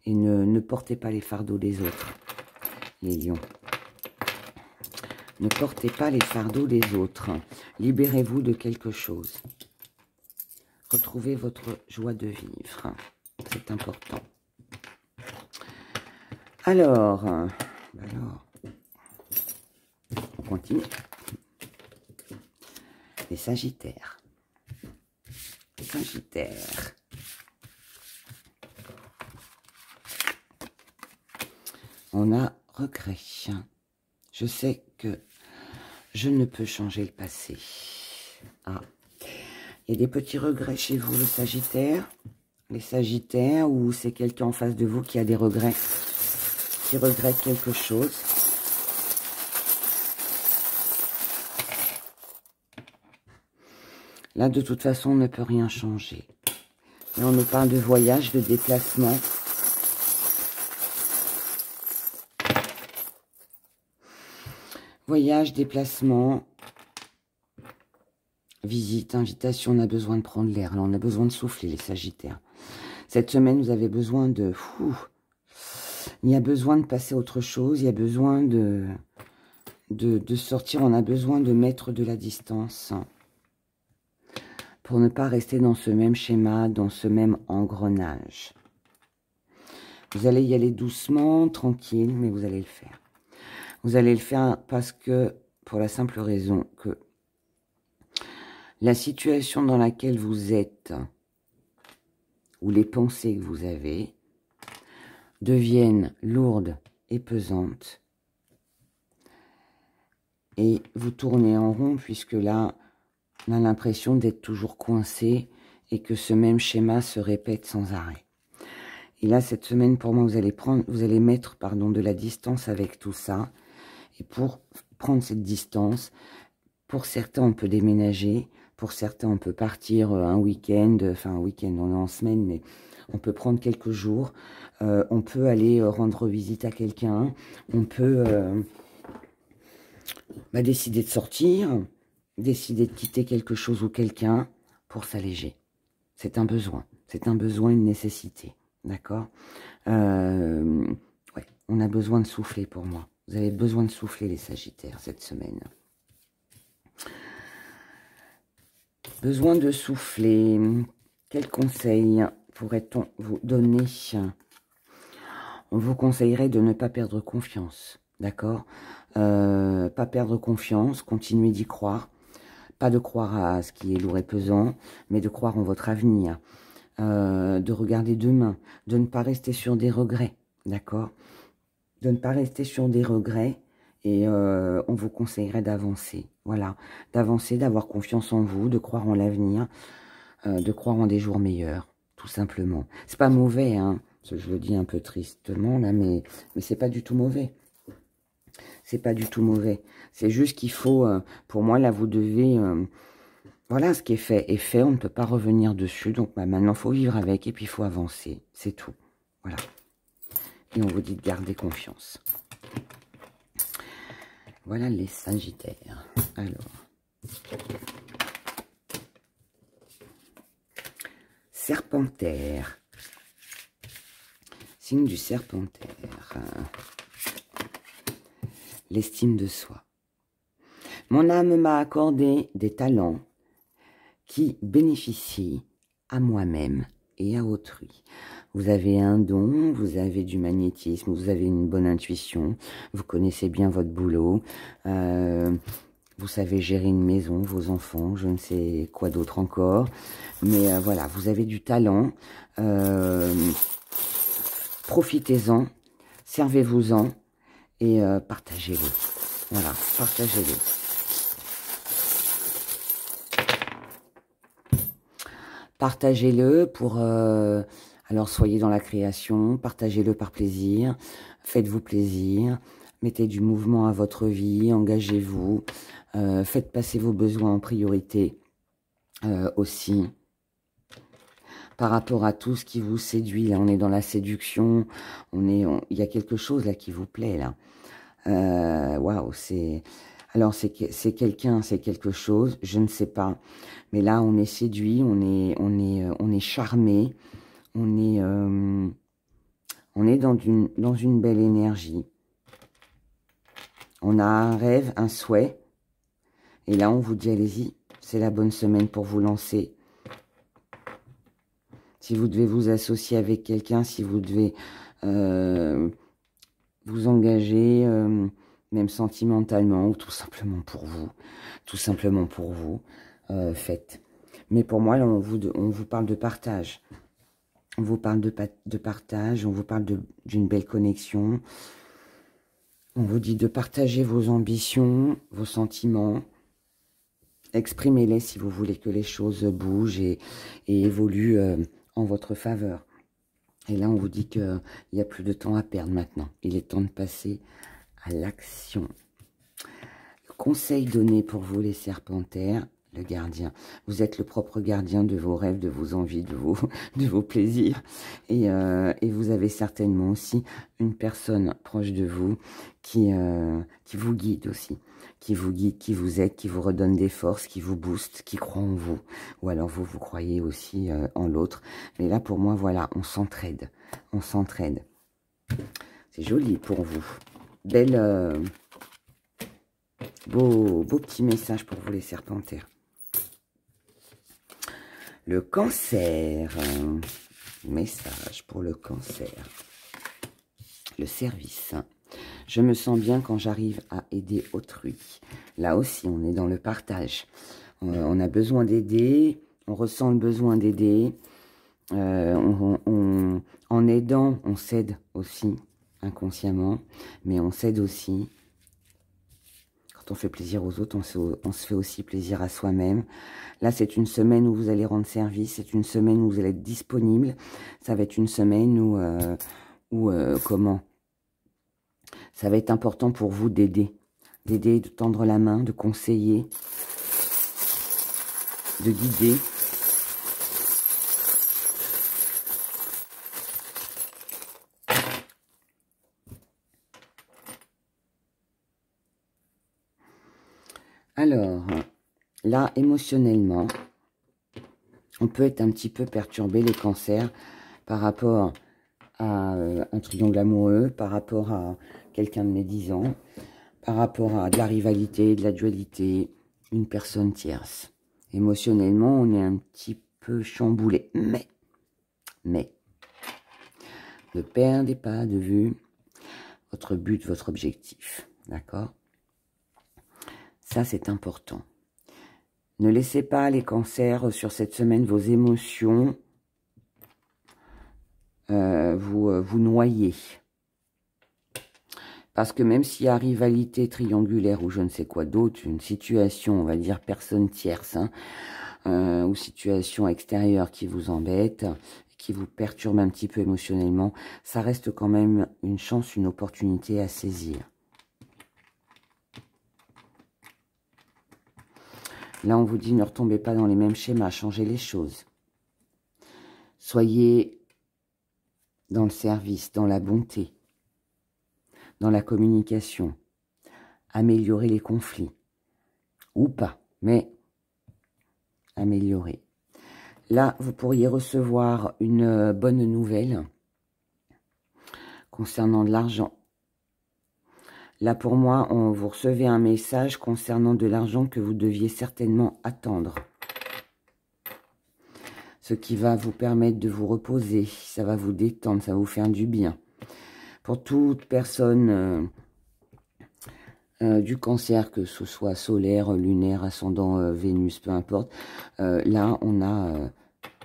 Et ne portez pas les fardeaux des autres, les lions. Ne portez pas les fardeaux des autres. Libérez-vous de quelque chose. Retrouvez votre joie de vivre. C'est important. Alors, on continue. Les Sagittaires. Sagittaires. On a regret. Je sais que je ne peux changer le passé. Ah, il y a des petits regrets chez vous, le Sagittaire. Les Sagittaires, ou c'est quelqu'un en face de vous qui a des regrets, qui regrette quelque chose. Là, de toute façon, on ne peut rien changer. Là, on nous parle de voyage, de déplacement. Voyage, déplacement, visite, invitation, on a besoin de prendre l'air. Là, on a besoin de souffler, les Sagittaires. Cette semaine, vous avez besoin de... il y a besoin de passer à autre chose, il y a besoin de sortir, on a besoin de mettre de la distance pour ne pas rester dans ce même schéma, dans ce même engrenage. Vous allez y aller doucement, tranquille, mais vous allez le faire. Vous allez le faire parce que, pour la simple raison que la situation dans laquelle vous êtes, ou les pensées que vous avez, deviennent lourdes et pesantes. Et vous tournez en rond, puisque là, on a l'impression d'être toujours coincé et que ce même schéma se répète sans arrêt. Et là, cette semaine, pour moi, vous allez mettre de la distance avec tout ça. Et pour prendre cette distance, pour certains, on peut déménager. Pour certains, on peut partir un week-end. Enfin, un week-end, on est en semaine, mais on peut prendre quelques jours. On peut aller rendre visite à quelqu'un. On peut décider de sortir, décider de quitter quelque chose ou quelqu'un pour s'alléger. C'est un besoin. C'est un besoin, une nécessité. D'accord? Ouais, on a besoin de souffler pour moi. Vous avez besoin de souffler, les Sagittaires, cette semaine. Besoin de souffler. Quel conseil pourrait-on vous donner? On vous conseillerait de ne pas perdre confiance. D'accord? Pas perdre confiance, continuer d'y croire. Pas de croire à ce qui est lourd et pesant, mais de croire en votre avenir. De regarder demain, de ne pas rester sur des regrets, d'accord? De ne pas rester sur des regrets et on vous conseillerait d'avancer, voilà, d'avancer, d'avoir confiance en vous, de croire en l'avenir, de croire en des jours meilleurs, tout simplement. C'est pas mauvais, hein, je le dis un peu tristement là, mais c'est pas du tout mauvais. C'est pas du tout mauvais. C'est juste qu'il faut, pour moi là, vous devez... voilà, ce qui est fait, on ne peut pas revenir dessus. Donc maintenant, il faut vivre avec et puis il faut avancer. C'est tout. Voilà. Et on vous dit de garder confiance. Voilà les Sagittaires. Alors. Serpentaire. Signe du Serpentaire. L'estime de soi. Mon âme m'a accordé des talents qui bénéficient à moi-même et à autrui. Vous avez un don, vous avez du magnétisme, vous avez une bonne intuition, vous connaissez bien votre boulot, vous savez gérer une maison, vos enfants, je ne sais quoi d'autre encore. Mais voilà, vous avez du talent, profitez-en, servez-vous-en et partagez-le. Voilà, partagez-le. Partagez-le pour... alors, soyez dans la création, partagez-le par plaisir, faites-vous plaisir, mettez du mouvement à votre vie, engagez-vous, faites passer vos besoins en priorité aussi. Par rapport à tout ce qui vous séduit, là, on est dans la séduction, il y a quelque chose là qui vous plaît, là. Waouh, c'est... Alors, c'est quelqu'un, c'est quelque chose, je ne sais pas. Mais là, on est séduit, on est charmé, on est dans une belle énergie. On a un rêve, un souhait. Et là, on vous dit, allez-y, c'est la bonne semaine pour vous lancer. Si vous devez vous associer avec quelqu'un, si vous devez vous engager... même sentimentalement, ou tout simplement pour vous, faites. Mais pour moi, là, on vous parle de partage. On vous parle de partage, on vous parle d'une belle connexion. On vous dit de partager vos ambitions, vos sentiments. Exprimez-les si vous voulez que les choses bougent et évoluent en votre faveur. Et là, on vous dit qu'il n'y a plus de temps à perdre maintenant. Il est temps de passer à l'action. Le conseil donné pour vous, les Serpentaires, le gardien. Vous êtes le propre gardien de vos rêves, de vos envies, de vos plaisirs. Et vous avez certainement aussi une personne proche de vous qui vous guide aussi. Qui vous guide, qui vous aide, qui vous redonne des forces, qui vous booste, qui croit en vous. Ou alors vous croyez aussi en l'autre. Mais là, pour moi, voilà, on s'entraide. On s'entraide. C'est joli pour vous. Belle... Beau petit message pour vous les serpentaires. Le cancer. Message pour le cancer. Le service. Je me sens bien quand j'arrive à aider autrui. Là aussi, on est dans le partage. On a besoin d'aider. On ressent le besoin d'aider. En aidant, on s'aide aussi inconsciemment. Mais on s'aide aussi. Quand on fait plaisir aux autres, on se fait aussi plaisir à soi-même. Là, c'est une semaine où vous allez rendre service. C'est une semaine où vous allez être disponible. Ça va être une semaine où comment? Ça va être important pour vous d'aider. D'aider, de tendre la main, de conseiller, de guider. Alors, là, émotionnellement, on peut être un petit peu perturbé, les cancers, par rapport à un triangle amoureux, par rapport à quelqu'un de médisant, par rapport à de la rivalité, de la dualité, une personne tierce. Émotionnellement, on est un petit peu chamboulé. Mais, ne perdez pas de vue votre but, votre objectif. D'accord ? Ça, c'est important. Ne laissez pas les cancers sur cette semaine, vos émotions, vous noyer. Parce que même s'il y a rivalité triangulaire ou je ne sais quoi d'autre, une situation, on va dire personne tierce, hein, ou situation extérieure qui vous embête, qui vous perturbe un petit peu émotionnellement, ça reste quand même une chance, une opportunité à saisir. Là, on vous dit, ne retombez pas dans les mêmes schémas, changez les choses. Soyez dans le service, dans la bonté, dans la communication. Améliorez les conflits. Ou pas, mais améliorer. Là, vous pourriez recevoir une bonne nouvelle concernant de l'argent. Là, pour moi, vous recevez un message concernant de l'argent que vous deviez certainement attendre. Ce qui va vous permettre de vous reposer, ça va vous détendre, ça va vous faire du bien. Pour toute personne du cancer, que ce soit solaire, lunaire, ascendant, Vénus, peu importe, là, on a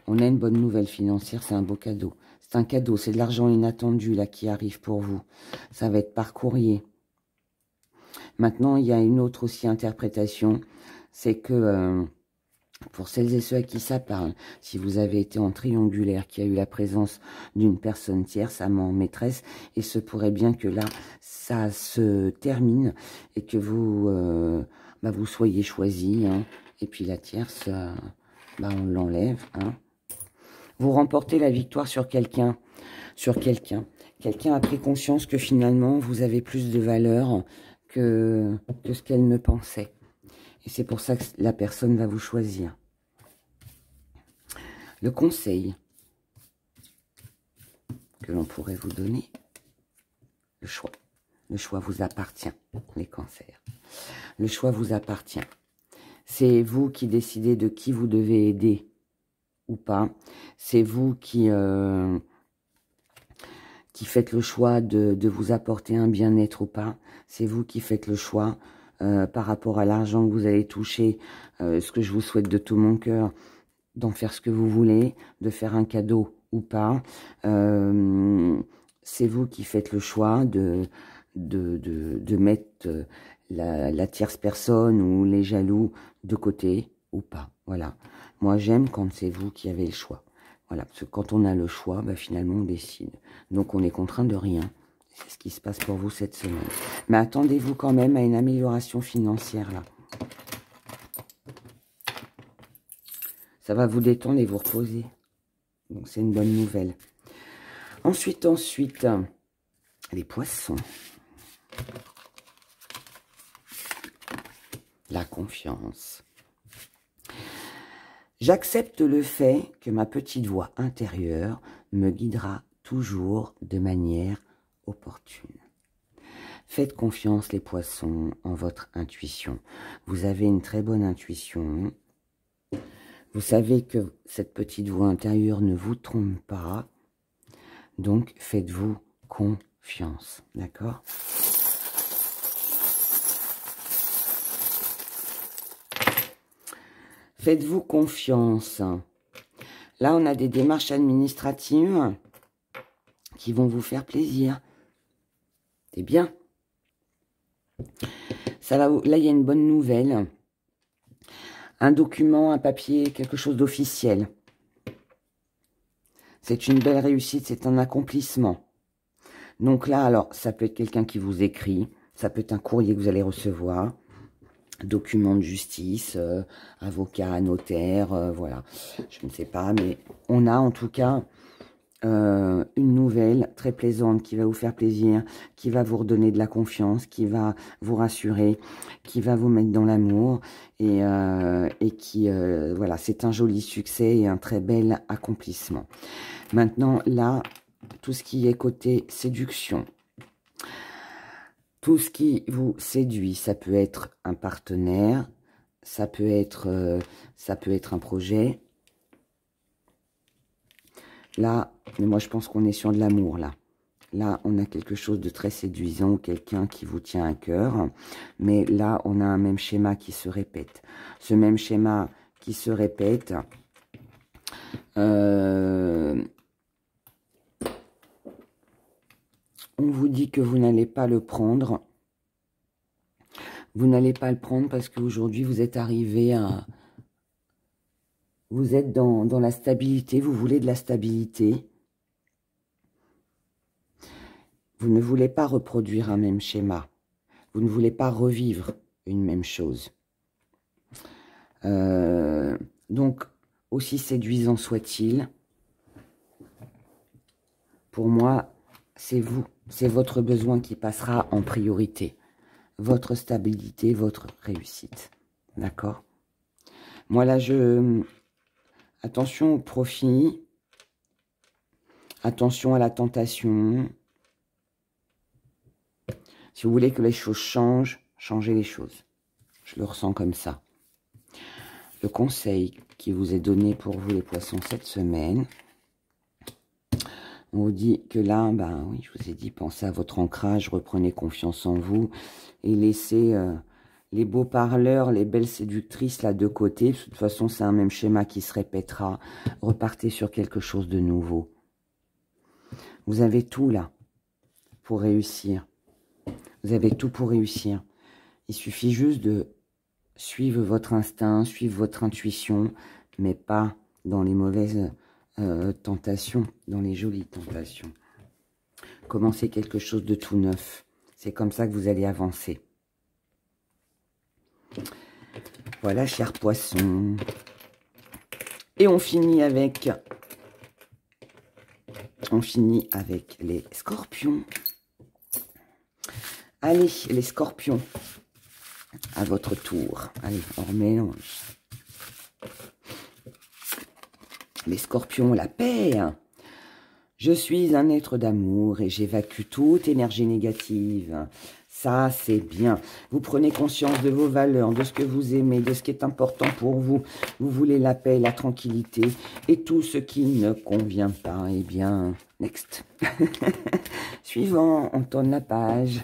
une bonne nouvelle financière, c'est un beau cadeau. C'est un cadeau, c'est de l'argent inattendu là qui arrive pour vous. Ça va être par courrier. Maintenant, il y a une autre aussi interprétation, c'est que pour celles et ceux à qui ça parle, si vous avez été en triangulaire, qu'il y a eu la présence d'une personne tierce, amant, maîtresse, et ce pourrait bien que là, ça se termine et que vous, vous soyez choisi, hein, et puis la tierce, on l'enlève. Hein. Vous remportez la victoire sur quelqu'un, Quelqu'un a pris conscience que finalement, vous avez plus de valeur que ce qu'elle ne pensait. Et c'est pour ça que la personne va vous choisir. Le conseil que l'on pourrait vous donner, le choix. Le choix vous appartient, les cancers. Le choix vous appartient. C'est vous qui décidez de qui vous devez aider ou pas. C'est vous qui faites le choix de vous apporter un bien-être ou pas. C'est vous qui faites le choix par rapport à l'argent que vous allez toucher, ce que je vous souhaite de tout mon cœur, d'en faire ce que vous voulez, de faire un cadeau ou pas. C'est vous qui faites le choix de mettre la tierce personne ou les jaloux de côté ou pas. Voilà. Moi, j'aime quand c'est vous qui avez le choix. Voilà, parce que quand on a le choix, finalement, on décide. Donc, on est contraint de rien. C'est ce qui se passe pour vous cette semaine. Mais attendez-vous quand même à une amélioration financière, là. Ça va vous détendre et vous reposer. Donc, c'est une bonne nouvelle. Ensuite, les poissons. La confiance. J'accepte le fait que ma petite voix intérieure me guidera toujours de manière opportune. Faites confiance, les poissons, en votre intuition. Vous avez une très bonne intuition. Vous savez que cette petite voix intérieure ne vous trompe pas. Donc, faites-vous confiance. D'accord ? Faites-vous confiance. Là, on a des démarches administratives qui vont vous faire plaisir. C'est bien. Ça va, là, il y a une bonne nouvelle. Un document, un papier, quelque chose d'officiel. C'est une belle réussite, c'est un accomplissement. Donc là, alors, ça peut être quelqu'un qui vous écrit. Ça peut être un courrier que vous allez recevoir. Document de justice, avocat, notaire, voilà. Je ne sais pas, mais on a en tout cas une nouvelle très plaisante qui va vous faire plaisir, qui va vous redonner de la confiance, qui va vous rassurer, qui va vous mettre dans l'amour et qui, voilà, c'est un joli succès et un très bel accomplissement. Maintenant, là, tout ce qui est côté séduction, tout ce qui vous séduit, ça peut être un partenaire, ça peut être un projet. Là, mais moi je pense qu'on est sur de l'amour là. Là, on a quelque chose de très séduisant, quelqu'un qui vous tient à cœur. Mais là, on a un même schéma qui se répète. Ce même schéma qui se répète, on vous dit que vous n'allez pas le prendre. Vous n'allez pas le prendre parce qu'aujourd'hui, vous êtes arrivé à... Vous êtes dans la stabilité, vous voulez de la stabilité. Vous ne voulez pas reproduire un même schéma. Vous ne voulez pas revivre une même chose. Donc, aussi séduisant soit-il, pour moi, c'est vous. C'est votre besoin qui passera en priorité. Votre stabilité, votre réussite. D'accord ? Moi, là, attention au profit. Attention à la tentation. Si vous voulez que les choses changent, changez les choses. Je le ressens comme ça. Le conseil qui vous est donné pour vous, les poissons, cette semaine, on vous dit que là, ben oui, je vous ai dit, pensez à votre ancrage, reprenez confiance en vous et laissez les beaux parleurs, les belles séductrices là de côté. De toute façon, c'est un même schéma qui se répétera. Repartez sur quelque chose de nouveau. Vous avez tout là pour réussir. Vous avez tout pour réussir. Il suffit juste de suivre votre instinct, suivre votre intuition, mais pas dans les mauvaises tentations, dans les jolies tentations. Commencez quelque chose de tout neuf. C'est comme ça que vous allez avancer. Voilà, chers poissons. Et on finit avec les scorpions. Allez, les scorpions, à votre tour. Allez, on remélange. Les scorpions, la paix. Je suis un être d'amour et j'évacue toute énergie négative. Ça, c'est bien. Vous prenez conscience de vos valeurs, de ce que vous aimez, de ce qui est important pour vous. Vous voulez la paix, la tranquillité et tout ce qui ne convient pas. Eh bien, next. Suivant, on tourne la page.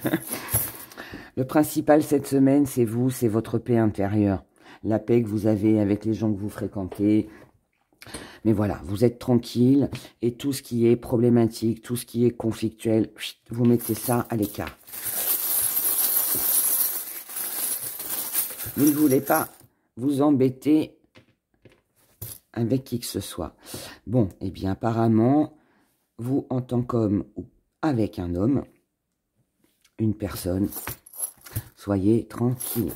Le principal cette semaine, c'est vous, c'est votre paix intérieure. La paix que vous avez avec les gens que vous fréquentez. Mais voilà, vous êtes tranquille et tout ce qui est problématique, tout ce qui est conflictuel, vous mettez ça à l'écart. Vous ne voulez pas vous embêter avec qui que ce soit. Bon, eh bien apparemment, vous en tant qu'homme ou avec un homme, une personne, soyez tranquille.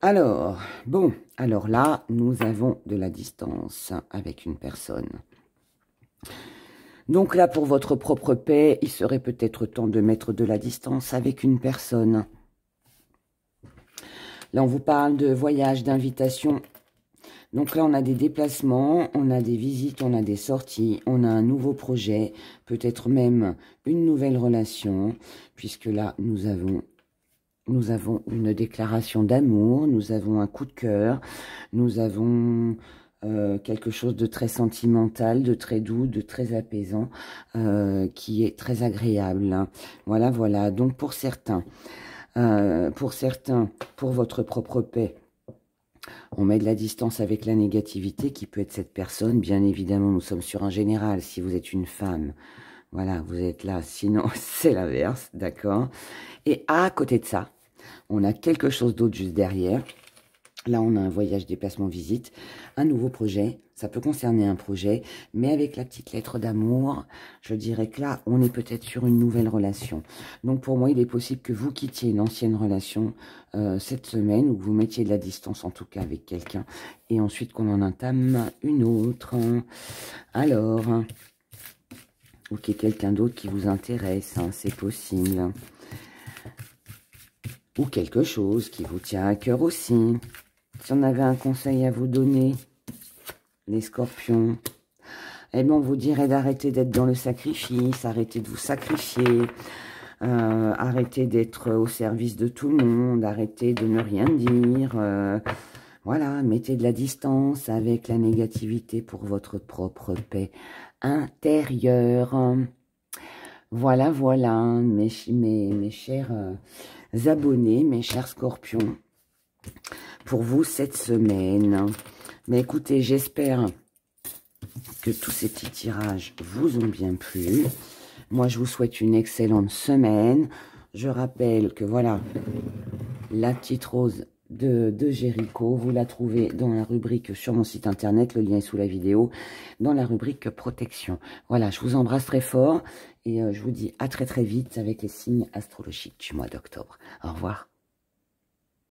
Alors, bon, alors là, nous avons de la distance avec une personne. Donc là, pour votre propre paix, il serait peut-être temps de mettre de la distance avec une personne. Là, on vous parle de voyage, d'invitation. Donc là, on a des déplacements, on a des visites, on a des sorties, on a un nouveau projet, peut-être même une nouvelle relation, puisque là, nous avons une déclaration d'amour, nous avons un coup de cœur, nous avons quelque chose de très sentimental, de très doux, de très apaisant, qui est très agréable. Voilà, voilà. Donc pour certains, pour votre propre paix, on met de la distance avec la négativité qui peut être cette personne. Bien évidemment, nous sommes sur un général. Si vous êtes une femme, voilà, vous êtes là. Sinon, c'est l'inverse, d'accord? Et à côté de ça, on a quelque chose d'autre juste derrière. Là, on a un voyage, déplacement, visite, un nouveau projet. Ça peut concerner un projet, mais avec la petite lettre d'amour, je dirais que là, on est peut-être sur une nouvelle relation. Donc, pour moi, il est possible que vous quittiez une ancienne relation cette semaine, ou que vous mettiez de la distance, en tout cas, avec quelqu'un, et ensuite qu'on en entame une autre. Alors, ou qu'il y ait quelqu'un d'autre qui vous intéresse, hein, c'est possible. Ou quelque chose qui vous tient à cœur aussi. Si on avait un conseil à vous donner, les scorpions, eh bien, on vous dirait d'arrêter d'être dans le sacrifice, arrêter de vous sacrifier, arrêter d'être au service de tout le monde, arrêter de ne rien dire. Voilà, mettez de la distance avec la négativité pour votre propre paix intérieure. Voilà, voilà, mes chers abonnés, mes chers scorpions, pour vous cette semaine. Mais écoutez, j'espère que tous ces petits tirages vous ont bien plu. Moi, je vous souhaite une excellente semaine. Je rappelle que voilà, la petite rose de Jéricho, vous la trouvez dans la rubrique sur mon site internet, le lien est sous la vidéo, dans la rubrique protection. Voilà, je vous embrasse très fort et je vous dis à très très vite avec les signes astrologiques du mois d'octobre. Au revoir.